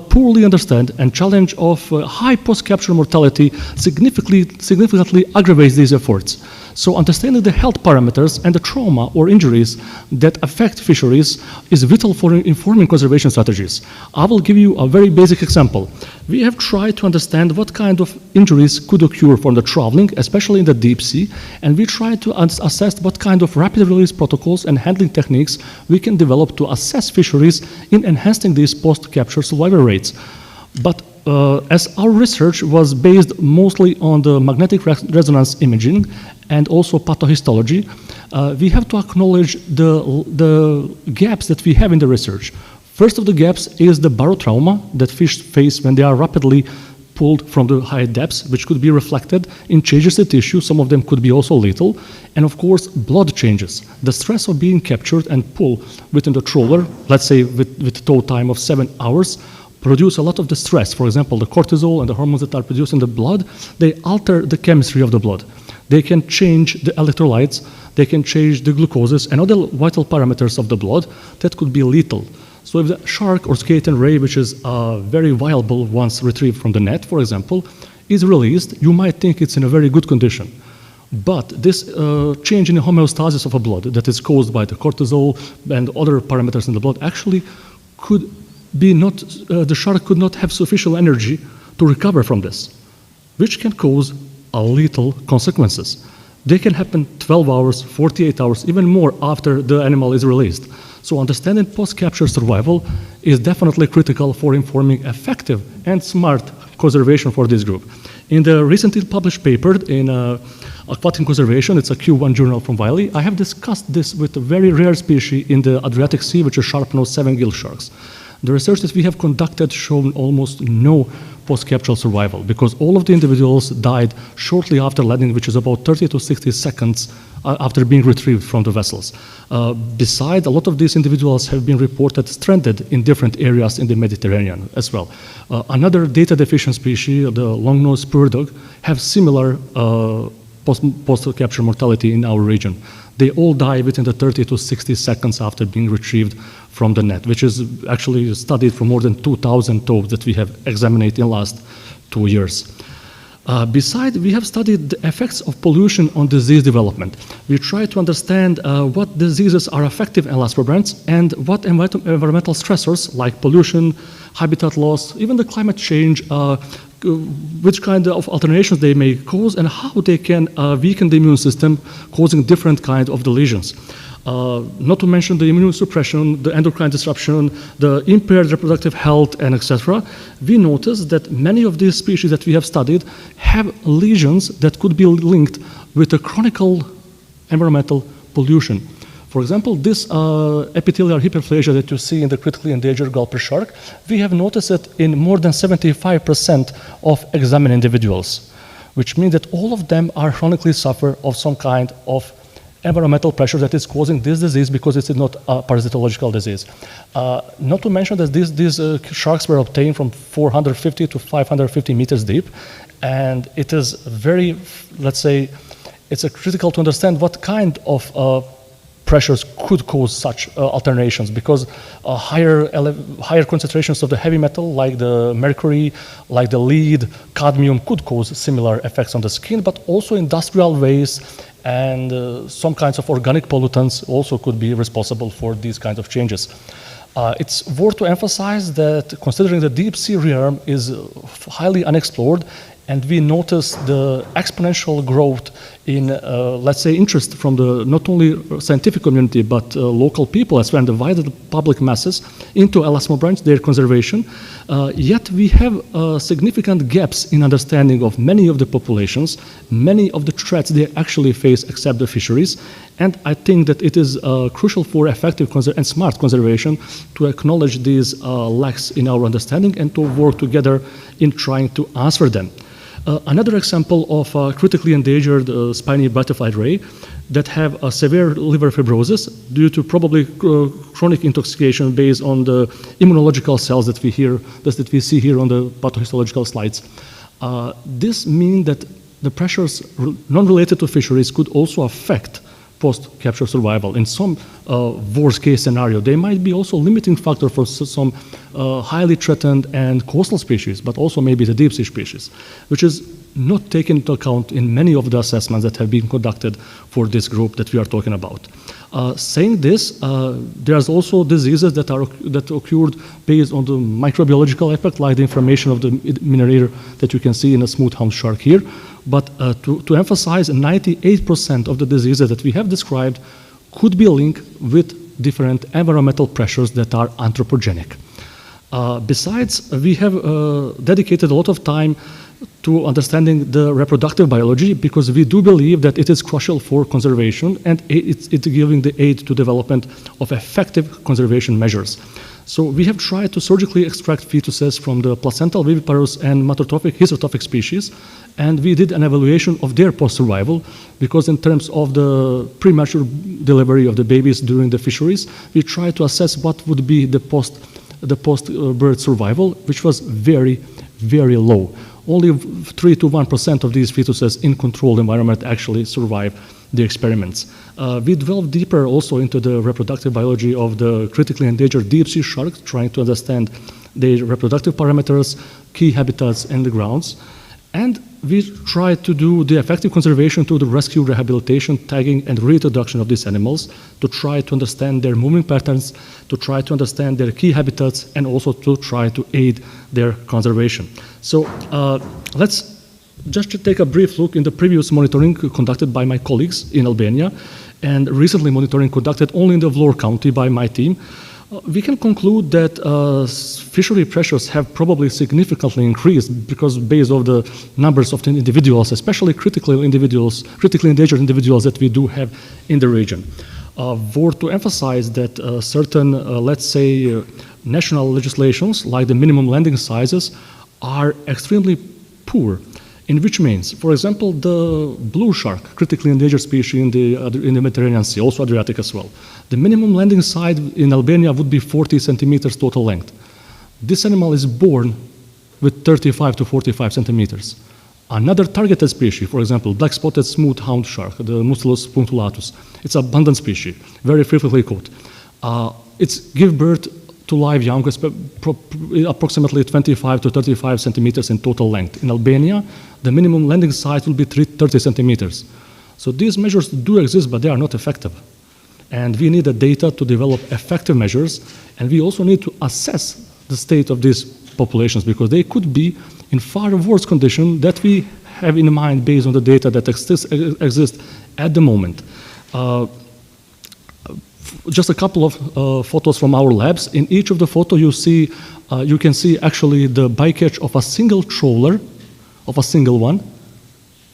poorly understood and challenge of high post-capture mortality significantly aggravates these efforts. So understanding the health parameters and the trauma or injuries that affect fisheries is vital for informing conservation strategies. I will give you a very basic example. We have tried to understand what kind of injuries could occur from the traveling, especially in the deep sea, and we tried to assess what kind of rapid release protocols and handling techniques we can develop to assess fisheries in enhancing these post-capture survival rates. But as our research was based mostly on the magnetic resonance imaging and also pathohistology, we have to acknowledge the gaps that we have in the research. First of the gaps is the barotrauma that fish face when they are rapidly pulled from the high depths, which could be reflected in changes in tissue. Some of them could be also lethal. And of course, blood changes. The stress of being captured and pulled within the trawler, let's say with tow time of 7 hours, produce a lot of the stress. For example, the cortisol and the hormones that are produced in the blood, they alter the chemistry of the blood. They can change the electrolytes, they can change the glucoses and other vital parameters of the blood that could be lethal. So if the shark or skeleton ray, which is very viable once retrieved from the net, for example, is released, you might think it's in a very good condition. But this change in the homeostasis of a blood that is caused by the cortisol and other parameters in the blood actually could be not, the shark could not have sufficient energy to recover from this, which can cause lethal consequences. They can happen 12 hours, 48 hours, even more after the animal is released. So understanding post-capture survival is definitely critical for informing effective and smart conservation for this group. In the recently published paper in Aquatic Conservation, it's a Q1 journal from Wiley, I have discussed this with a very rare species in the Adriatic Sea, which is sharp-nosed seven-gill sharks. The research that we have conducted shown almost no post-capture survival because all of the individuals died shortly after landing, which is about 30 to 60 seconds after being retrieved from the vessels. Besides, a lot of these individuals have been reported stranded in different areas in the Mediterranean as well. Another data-deficient species, the long-nosed spur dog, have similar post-capture mortality in our region. They all die within the 30 to 60 seconds after being retrieved from the net, which is actually studied for more than 2,000 toads that we have examined in the last 2 years. Besides, we have studied the effects of pollution on disease development. We try to understand what diseases are effective in elasmobranchs and what environmental stressors like pollution, habitat loss, even the climate change, which kind of alterations they may cause and how they can weaken the immune system, causing different kinds of the lesions. Not to mention the immune suppression, the endocrine disruption, the impaired reproductive health, and etc. We noticed that many of these species that we have studied have lesions that could be linked with a chronic environmental pollution. For example, this epithelial hyperplasia that you see in the critically endangered gulper shark, we have noticed it in more than 75% of examined individuals, which means that all of them are chronically suffer of some kind of environmental pressure that is causing this disease because it is not a parasitological disease. Not to mention that these sharks were obtained from 450 to 550 meters deep, and it is very, let's say, it's critical to understand what kind of pressures could cause such alterations because higher concentrations of the heavy metal like the mercury, like the lead, cadmium could cause similar effects on the skin, but also industrial waste and some kinds of organic pollutants also could be responsible for these kinds of changes. It's worth to emphasize that considering the deep sea realm is highly unexplored, and we notice the exponential growth in, let's say, interest from the not only scientific community, but local people as well, and the wider public masses into elasmobranch, their conservation. Yet we have significant gaps in understanding of many of the populations, many of the threats they actually face except the fisheries. And I think that it is crucial for effective and smart conservation to acknowledge these lacks in our understanding and to work together in trying to answer them. Another example of a critically endangered spiny butterfly ray that have a severe liver fibrosis due to probably chronic intoxication based on the immunological cells that we see here on the pathohistological slides. This means that the pressures non-related to fisheries could also affect post-capture survival. In some worst case scenario, they might be also limiting factor for some highly threatened and coastal species, but also maybe the deep sea species, which is not taken into account in many of the assessments that have been conducted for this group that we are talking about. Saying this, there's also diseases that occurred based on the microbiological effect, like the inflammation of the minerator that you can see in a smooth-hound shark here. But to emphasize, 98% of the diseases that we have described could be linked with different environmental pressures that are anthropogenic. Besides, we have dedicated a lot of time to understanding the reproductive biology because we do believe that it is crucial for conservation and it's giving the aid to development of effective conservation measures. So we have tried to surgically extract fetuses from the placental viviparous and heterotrophic species, and we did an evaluation of their post-survival because in terms of the premature delivery of the babies during the fisheries, we tried to assess what would be the post-birth survival, which was very, very low. Only 3 to 1% of these fetuses in controlled environment actually survive the experiments. We delved deeper also into the reproductive biology of the critically endangered deep sea sharks, trying to understand their reproductive parameters, key habitats, and the grounds. And we tried to do the effective conservation through the rescue, rehabilitation, tagging, and reintroduction of these animals to try to understand their moving patterns, to try to understand their key habitats, and also to try to aid their conservation. So let's just take a brief look in the previous monitoring conducted by my colleagues in Albania and recently monitoring conducted only in the Vlorë County by my team. We can conclude that fishery pressures have probably significantly increased because based on the numbers of the individuals, especially critically endangered individuals that we do have in the region. To emphasize that certain, let's say, national legislations like the minimum landing sizes are extremely poor. In which means, for example, the blue shark, critically endangered species in the Mediterranean Sea, also Adriatic as well. The minimum landing size in Albania would be 40 centimeters total length. This animal is born with 35 to 45 centimeters. Another targeted species, for example, black-spotted smooth-hound shark, the Mustelus punctulatus, it's an abundant species, very frequently caught. It's give birth to live young, approximately 25 to 35 centimeters in total length. In Albania, the minimum landing size will be 30 centimeters. So these measures do exist, but they are not effective. And we need the data to develop effective measures, and we also need to assess the state of these populations because they could be in far worse condition that we have in mind based on the data that exist at the moment. Just a couple of photos from our labs. In each of the photos you can see actually the bycatch of a single trawler, of a single one,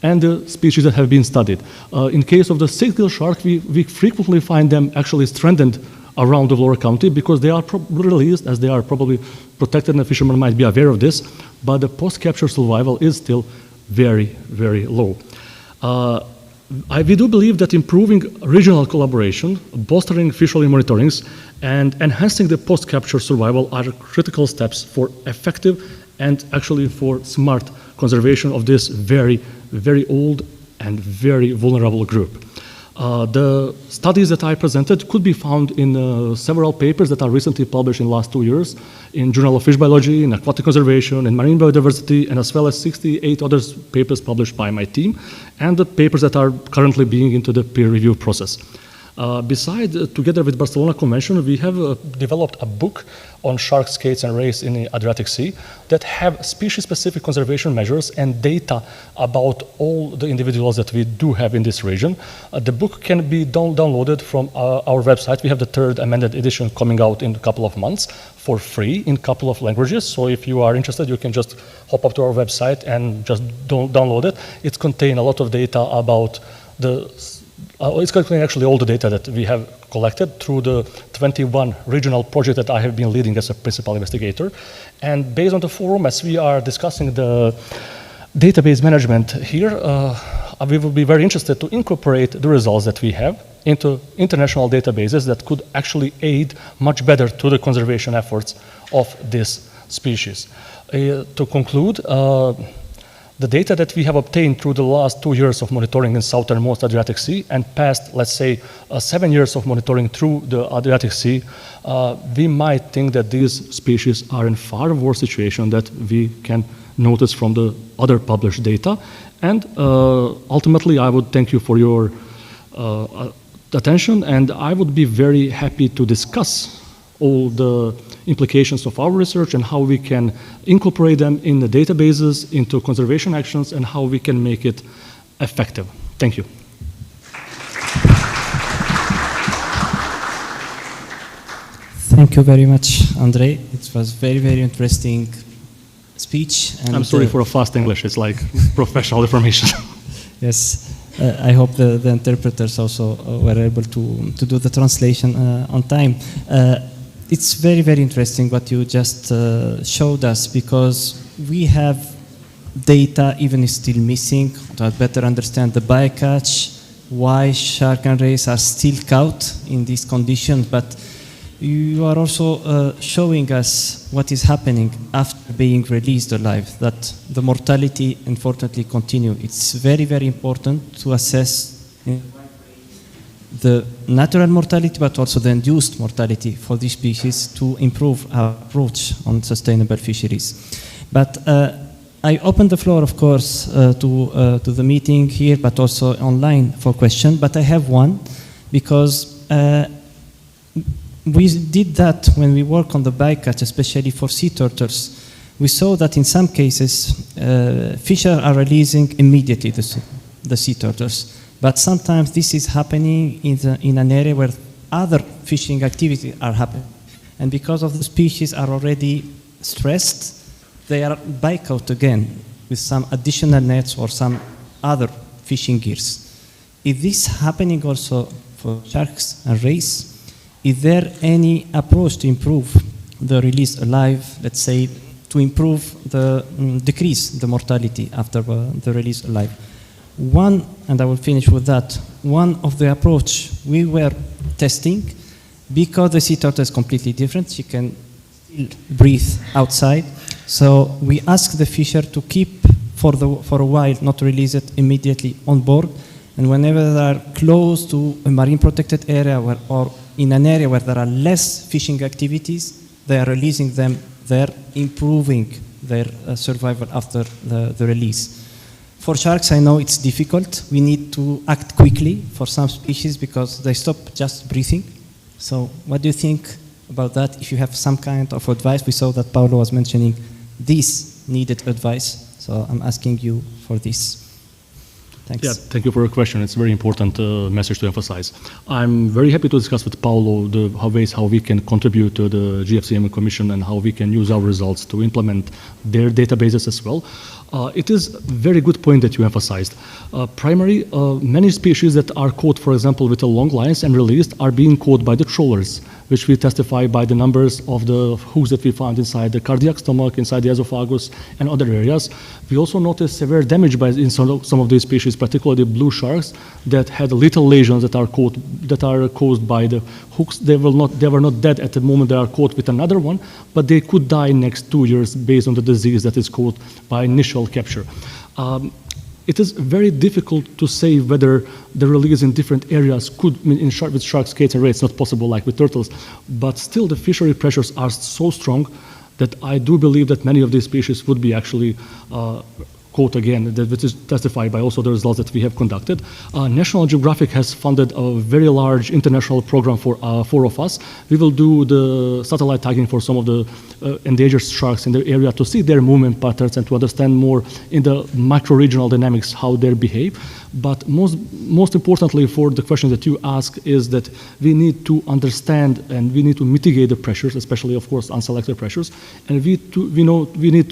and the species that have been studied. In case of the six-gill shark, we frequently find them actually stranded around the Vlorë County because they are released, as they are probably protected, and the fishermen might be aware of this, but the post-capture survival is still very, very low. We do believe that improving regional collaboration, bolstering fishery monitorings, and enhancing the post-capture survival are critical steps for effective and actually for smart conservation of this very, very old and very vulnerable group. The studies that I presented could be found in several papers that are recently published in the last 2 years in Journal of Fish Biology, in Aquatic Conservation, in Marine Biodiversity, and as well as 68 other papers published by my team, and the papers that are currently being into the peer review process. Besides, together with Barcelona Convention, we have developed a book on sharks, skates, and rays in the Adriatic Sea that have species-specific conservation measures and data about all the individuals that we do have in this region. The book can be downloaded from our website. We have the 3rd amended edition coming out in a couple of months for free in a couple of languages. So if you are interested, you can just hop up to our website and just download it. It contains a lot of data about it's containing actually all the data that we have collected through the 21 regional project that I have been leading as a principal investigator. And based on the forum, as we are discussing the database management here, we will be very interested to incorporate the results that we have into international databases that could actually aid much better to the conservation efforts of this species. To conclude, the data that we have obtained through the last 2 years of monitoring in southernmost Adriatic Sea and past, let's say, 7 years of monitoring through the Adriatic Sea, we might think that these species are in far worse situation that we can notice from the other published data. And ultimately, I would thank you for your attention, and I would be very happy to discuss all the implications of our research and how we can incorporate them in the databases, into conservation actions, and how we can make it effective. Thank you. Thank you very much, Andrei. It was very, very interesting speech. And I'm sorry for a fast English. It's like professional information. Yes. I hope the interpreters also were able to do the translation on time. It's very, very interesting what you just showed us, because we have data even is still missing to better understand the bycatch, why shark and rays are still caught in these conditions, but you are also showing us what is happening after being released alive, that the mortality unfortunately continue. It's very, very important to assess the natural mortality, but also the induced mortality for these species to improve our approach on sustainable fisheries. But I open the floor, of course, to the meeting here, but also online for questions. But I have one, because we did that when we work on the bycatch, especially for sea turtles. We saw that in some cases, fishers are releasing immediately the sea turtles. But sometimes this is happening in an area where other fishing activities are happening. And because of the species are already stressed, they are back out again with some additional nets or some other fishing gears. Is this happening also for sharks and rays? Is there any approach to improve the release alive, let's say, to improve decrease the mortality after the release alive? One, and I will finish with that, one of the approach we were testing, because the sea turtle is completely different, she can still breathe outside, so we asked the fisher to keep for a while, not release it immediately on board, and whenever they are close to a marine protected area or in an area where there are less fishing activities, they are releasing them there, improving their survival after the release. For sharks, I know it's difficult. We need to act quickly for some species because they stop just breathing. So what do you think about that? If you have some kind of advice, we saw that Paolo was mentioning this needed advice. So I'm asking you for this. Thanks. Yeah, thank you for your question. It's a very important message to emphasize. I'm very happy to discuss with Paolo the ways how we can contribute to the GFCM Commission and how we can use our results to implement their databases as well. It is a very good point that you emphasized. Many species that are caught, for example, with the long lines and released are being caught by the trawlers, which we testify by the numbers of the hooks that we found inside the cardiac stomach, inside the esophagus, and other areas. We also noticed severe damage in some of these species, particularly blue sharks, that had lethal lesions that are caused by the hooks. They were not dead at the moment they are caught with another one, but they could die next 2 years based on the disease that is caused by initial capture. It is very difficult to say whether the release in different areas could, with sharks, skates, and rays, it's not possible like with turtles, but still the fishery pressures are so strong that I do believe that many of these species would be actually caught again, which is testified by also the results that we have conducted. National Geographic has funded a very large international program for 4 of us. We will do the satellite tagging for some of the endangered sharks in the area to see their movement patterns and to understand more in the macro-regional dynamics how they behave. But most importantly for the question that you ask is that we need to understand and we need to mitigate the pressures, especially of course unselected pressures, and we need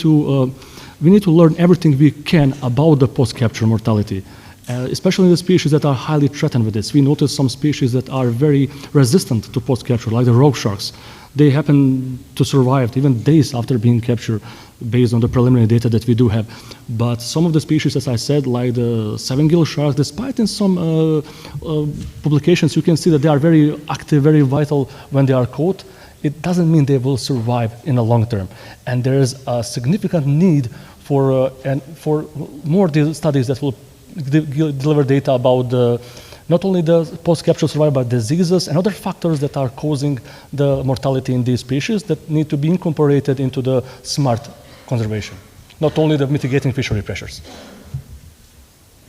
to learn everything we can about the post-capture mortality, especially the species that are highly threatened with this. We notice some species that are very resistant to post-capture, like the rogue sharks. they happen to survive even days after being captured based on the preliminary data that we do have. But some of the species, as I said, like the seven-gill shark, despite in some publications you can see that they are very active, very vital when they are caught, it doesn't mean they will survive in the long term. And there is a significant need for more studies that will deliver data about not only the post-capture survival, but diseases and other factors that are causing the mortality in these species that need to be incorporated into the smart conservation, not only the mitigating fishery pressures.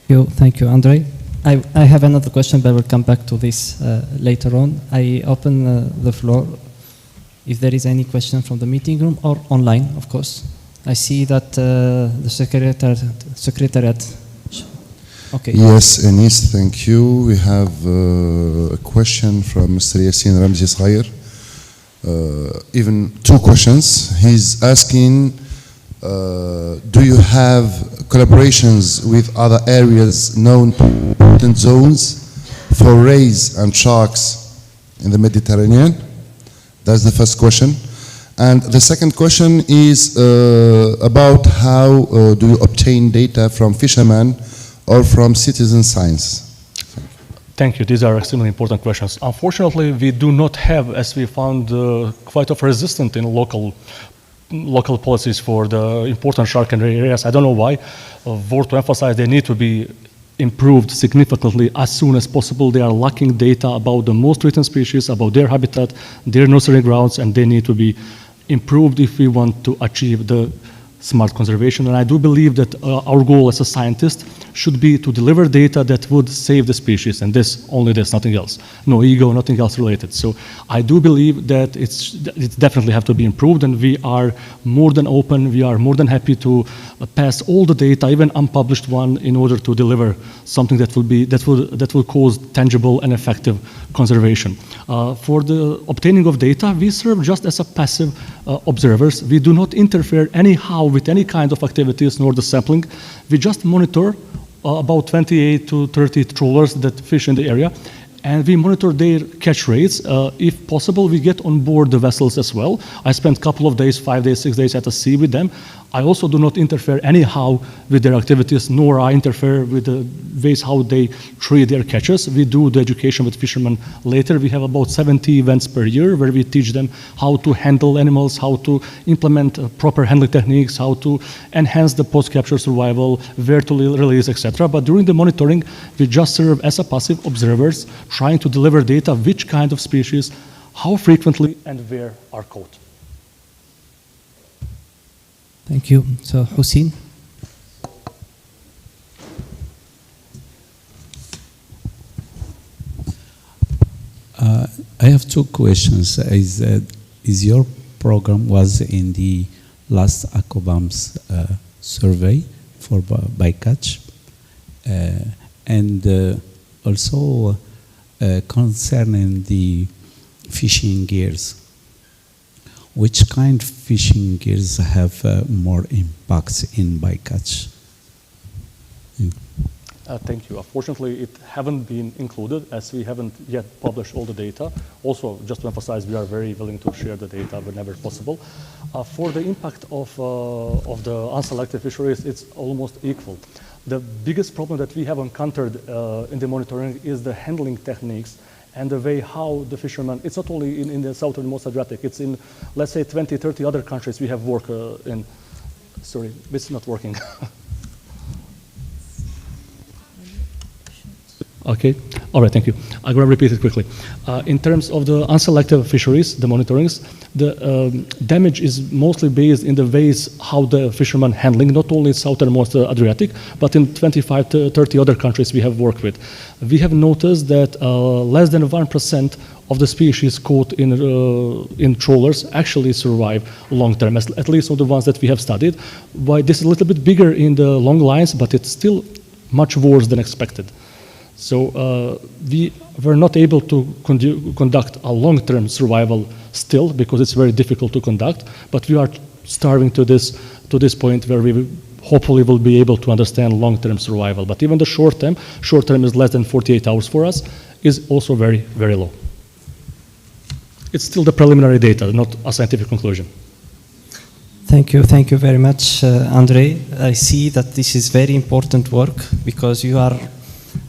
Thank you, Andre. I have another question, but we'll come back to this later on. I open the floor if there is any question from the meeting room or online, of course. I see that the secretariat. Okay. Yes, Anis, thank you. We have a question from Mr. Yassin Ramzi Sghair. Even two questions. He's asking, do you have collaborations with other areas known important zones for rays and sharks in the Mediterranean? That's the first question. And the second question is about how do you obtain data from fishermen or from citizen science? Thank you. These are extremely important questions. Unfortunately, we do not have, as we found, quite of resistance in local policies for the important shark and ray areas. I don't know why. Worth to emphasize, they need to be improved significantly as soon as possible. They are lacking data about the most threatened species, about their habitat, their nursery grounds, and they need to be improved if we want to achieve the smart conservation. And I do believe that our goal as a scientist should be to deliver data that would save the species, and this, only this, nothing else. No ego, nothing else related. So I do believe that it's definitely have to be improved, and we are more than open, we are more than happy to pass all the data, even unpublished one, in order to deliver something that will cause tangible and effective conservation. For the obtaining of data, we serve just as a passive observers. We do not interfere anyhow with any kind of activities nor the sampling. We just monitor about 28 to 30 trawlers that fish in the area, and we monitor their catch rates. If possible, we get on board the vessels as well. I spent a couple of days, 5 days, 6 days at the sea with them. I also do not interfere anyhow with their activities, nor I interfere with the ways how they treat their catches. We do the education with fishermen later. We have about 70 events per year where we teach them how to handle animals, how to implement proper handling techniques, how to enhance the post-capture survival, where to release, etc. But during the monitoring, we just serve as a passive observers, trying to deliver data, which kind of species, how frequently, and where are caught. Thank you. So, Hussein. I have two questions. Is your program was in the last ACOBAMS survey for bycatch? And also concerning the fishing gears, which kind of fishing gears have more impacts in bycatch? Thank you. Unfortunately, it haven't been included as we haven't yet published all the data. Also, just to emphasize, we are very willing to share the data whenever possible. For the impact of the unselected fisheries, it's almost equal. The biggest problem that we have encountered in the monitoring is the handling techniques and the way how the fishermen, it's not only in the southernmost Adriatic, it's in, let's say, 20, 30 other countries we have work in. Sorry, this is not working. Okay, all right, thank you. I'm going to repeat it quickly. In terms of the unselected fisheries, the monitorings, the damage is mostly based in the ways how the fishermen handling, not only southernmost Adriatic, but in 25 to 30 other countries we have worked with. We have noticed that less than 1% of the species caught in trawlers actually survive long term, at least of the ones that we have studied. Why this is a little bit bigger in the long lines, but it's still much worse than expected. So we were not able to conduct a long-term survival still because it's very difficult to conduct, but we are starving to this point where we hopefully will be able to understand long-term survival. But even the short term is less than 48 hours for us, is also very, very low. it's still the preliminary data, not a scientific conclusion. Thank you very much, Andre. I see that this is very important work because you are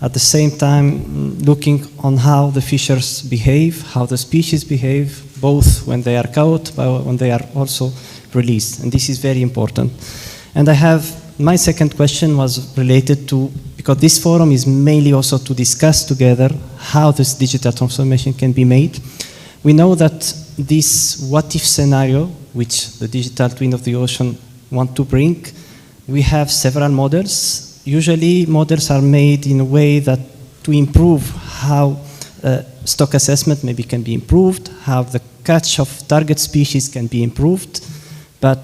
at the same time looking on how the fishers behave, how the species behave, both when they are caught, but when they are also released. And this is very important. And my second question was related to, because this forum is mainly also to discuss together how this digital transformation can be made. We know that this what-if scenario, which the digital twin of the ocean want to bring, we have several models. Usually models are made in a way that to improve how stock assessment maybe can be improved, how the catch of target species can be improved. But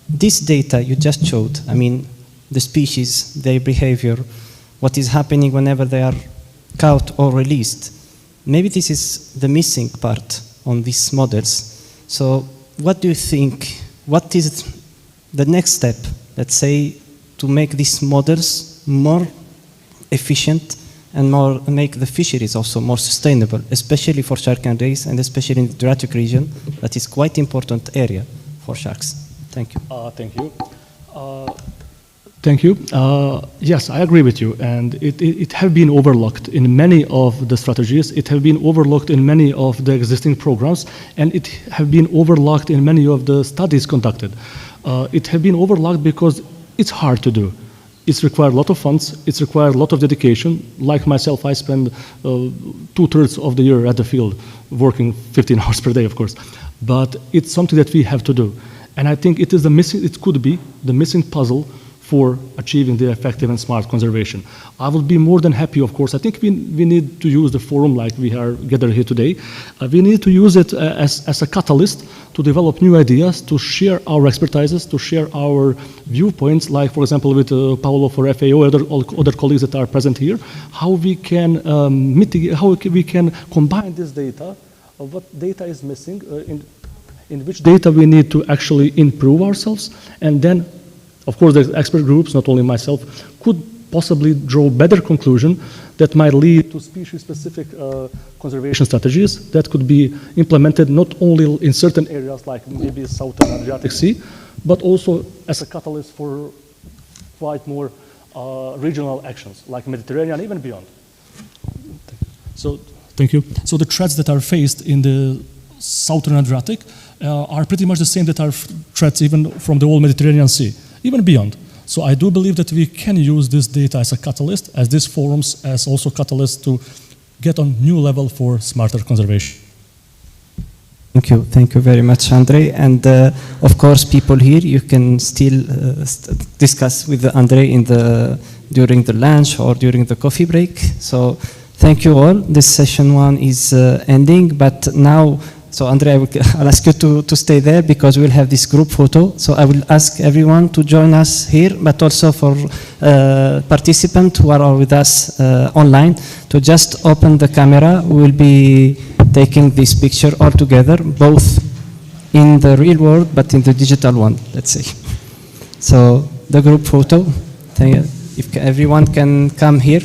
this data you just showed, I mean, the species, their behavior, what is happening whenever they are caught or released, maybe this is the missing part on these models. So what do you think, what is the next step, let's say, to make these models more efficient and make the fisheries also more sustainable, especially for shark and rays, and especially in the Adriatic region, that is quite important area for sharks. Thank you. Thank you. Thank you. Yes, I agree with you. And it have been overlooked in many of the strategies. It have been overlooked in many of the existing programs, and it have been overlooked in many of the studies conducted. It have been overlooked because it's hard to do. It's required a lot of funds. It's required a lot of dedication. Like myself, I spend 2/3 of the year at the field, working 15 hours per day, of course. But it's something that we have to do. And I think it is it could be the missing puzzle for achieving the effective and smart conservation. I will be more than happy, of course. I think we need to use the forum like we are gathered here today. We need to use it as a catalyst to develop new ideas, to share our expertises, to share our viewpoints, like, for example, with Paolo for FAO, other colleagues that are present here, how we can mitigate, how we can combine this data, of what data is missing, in which data we need to actually improve ourselves, and then of course, the expert groups, not only myself, could possibly draw better conclusion that might lead to species-specific conservation strategies that could be implemented not only in certain areas like maybe Southern Adriatic Sea, but also as a catalyst for quite more regional actions like Mediterranean, even beyond. So, thank you. So the threats that are faced in the Southern Adriatic are pretty much the same that are threats even from the whole Mediterranean Sea, even beyond. So I do believe that we can use this data as a catalyst, as these forums as also catalysts to get on new level for smarter conservation. Thank you very much, Andre. And of course, people here, you can still discuss with Andre during the lunch or during the coffee break. So thank you all. This session 1 is ending, but now, so Andre, I'll ask you to stay there because we'll have this group photo. So I will ask everyone to join us here, but also for participants who are with us online to just open the camera. We will be taking this picture all together, both in the real world, but in the digital one, let's say. So the group photo, if everyone can come here.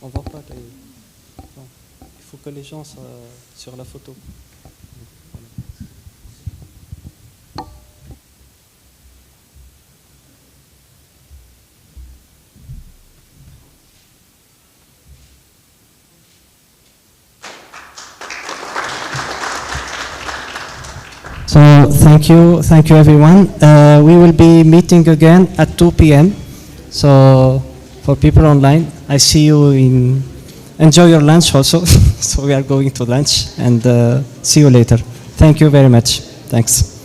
On voit pas les... Non. Il faut que les gens soient sur la photo. So thank you everyone. We will be meeting again at 2 p.m. So for people online, I see you in. Enjoy your lunch also. So we are going to lunch and see you later. Thank you very much. Thanks.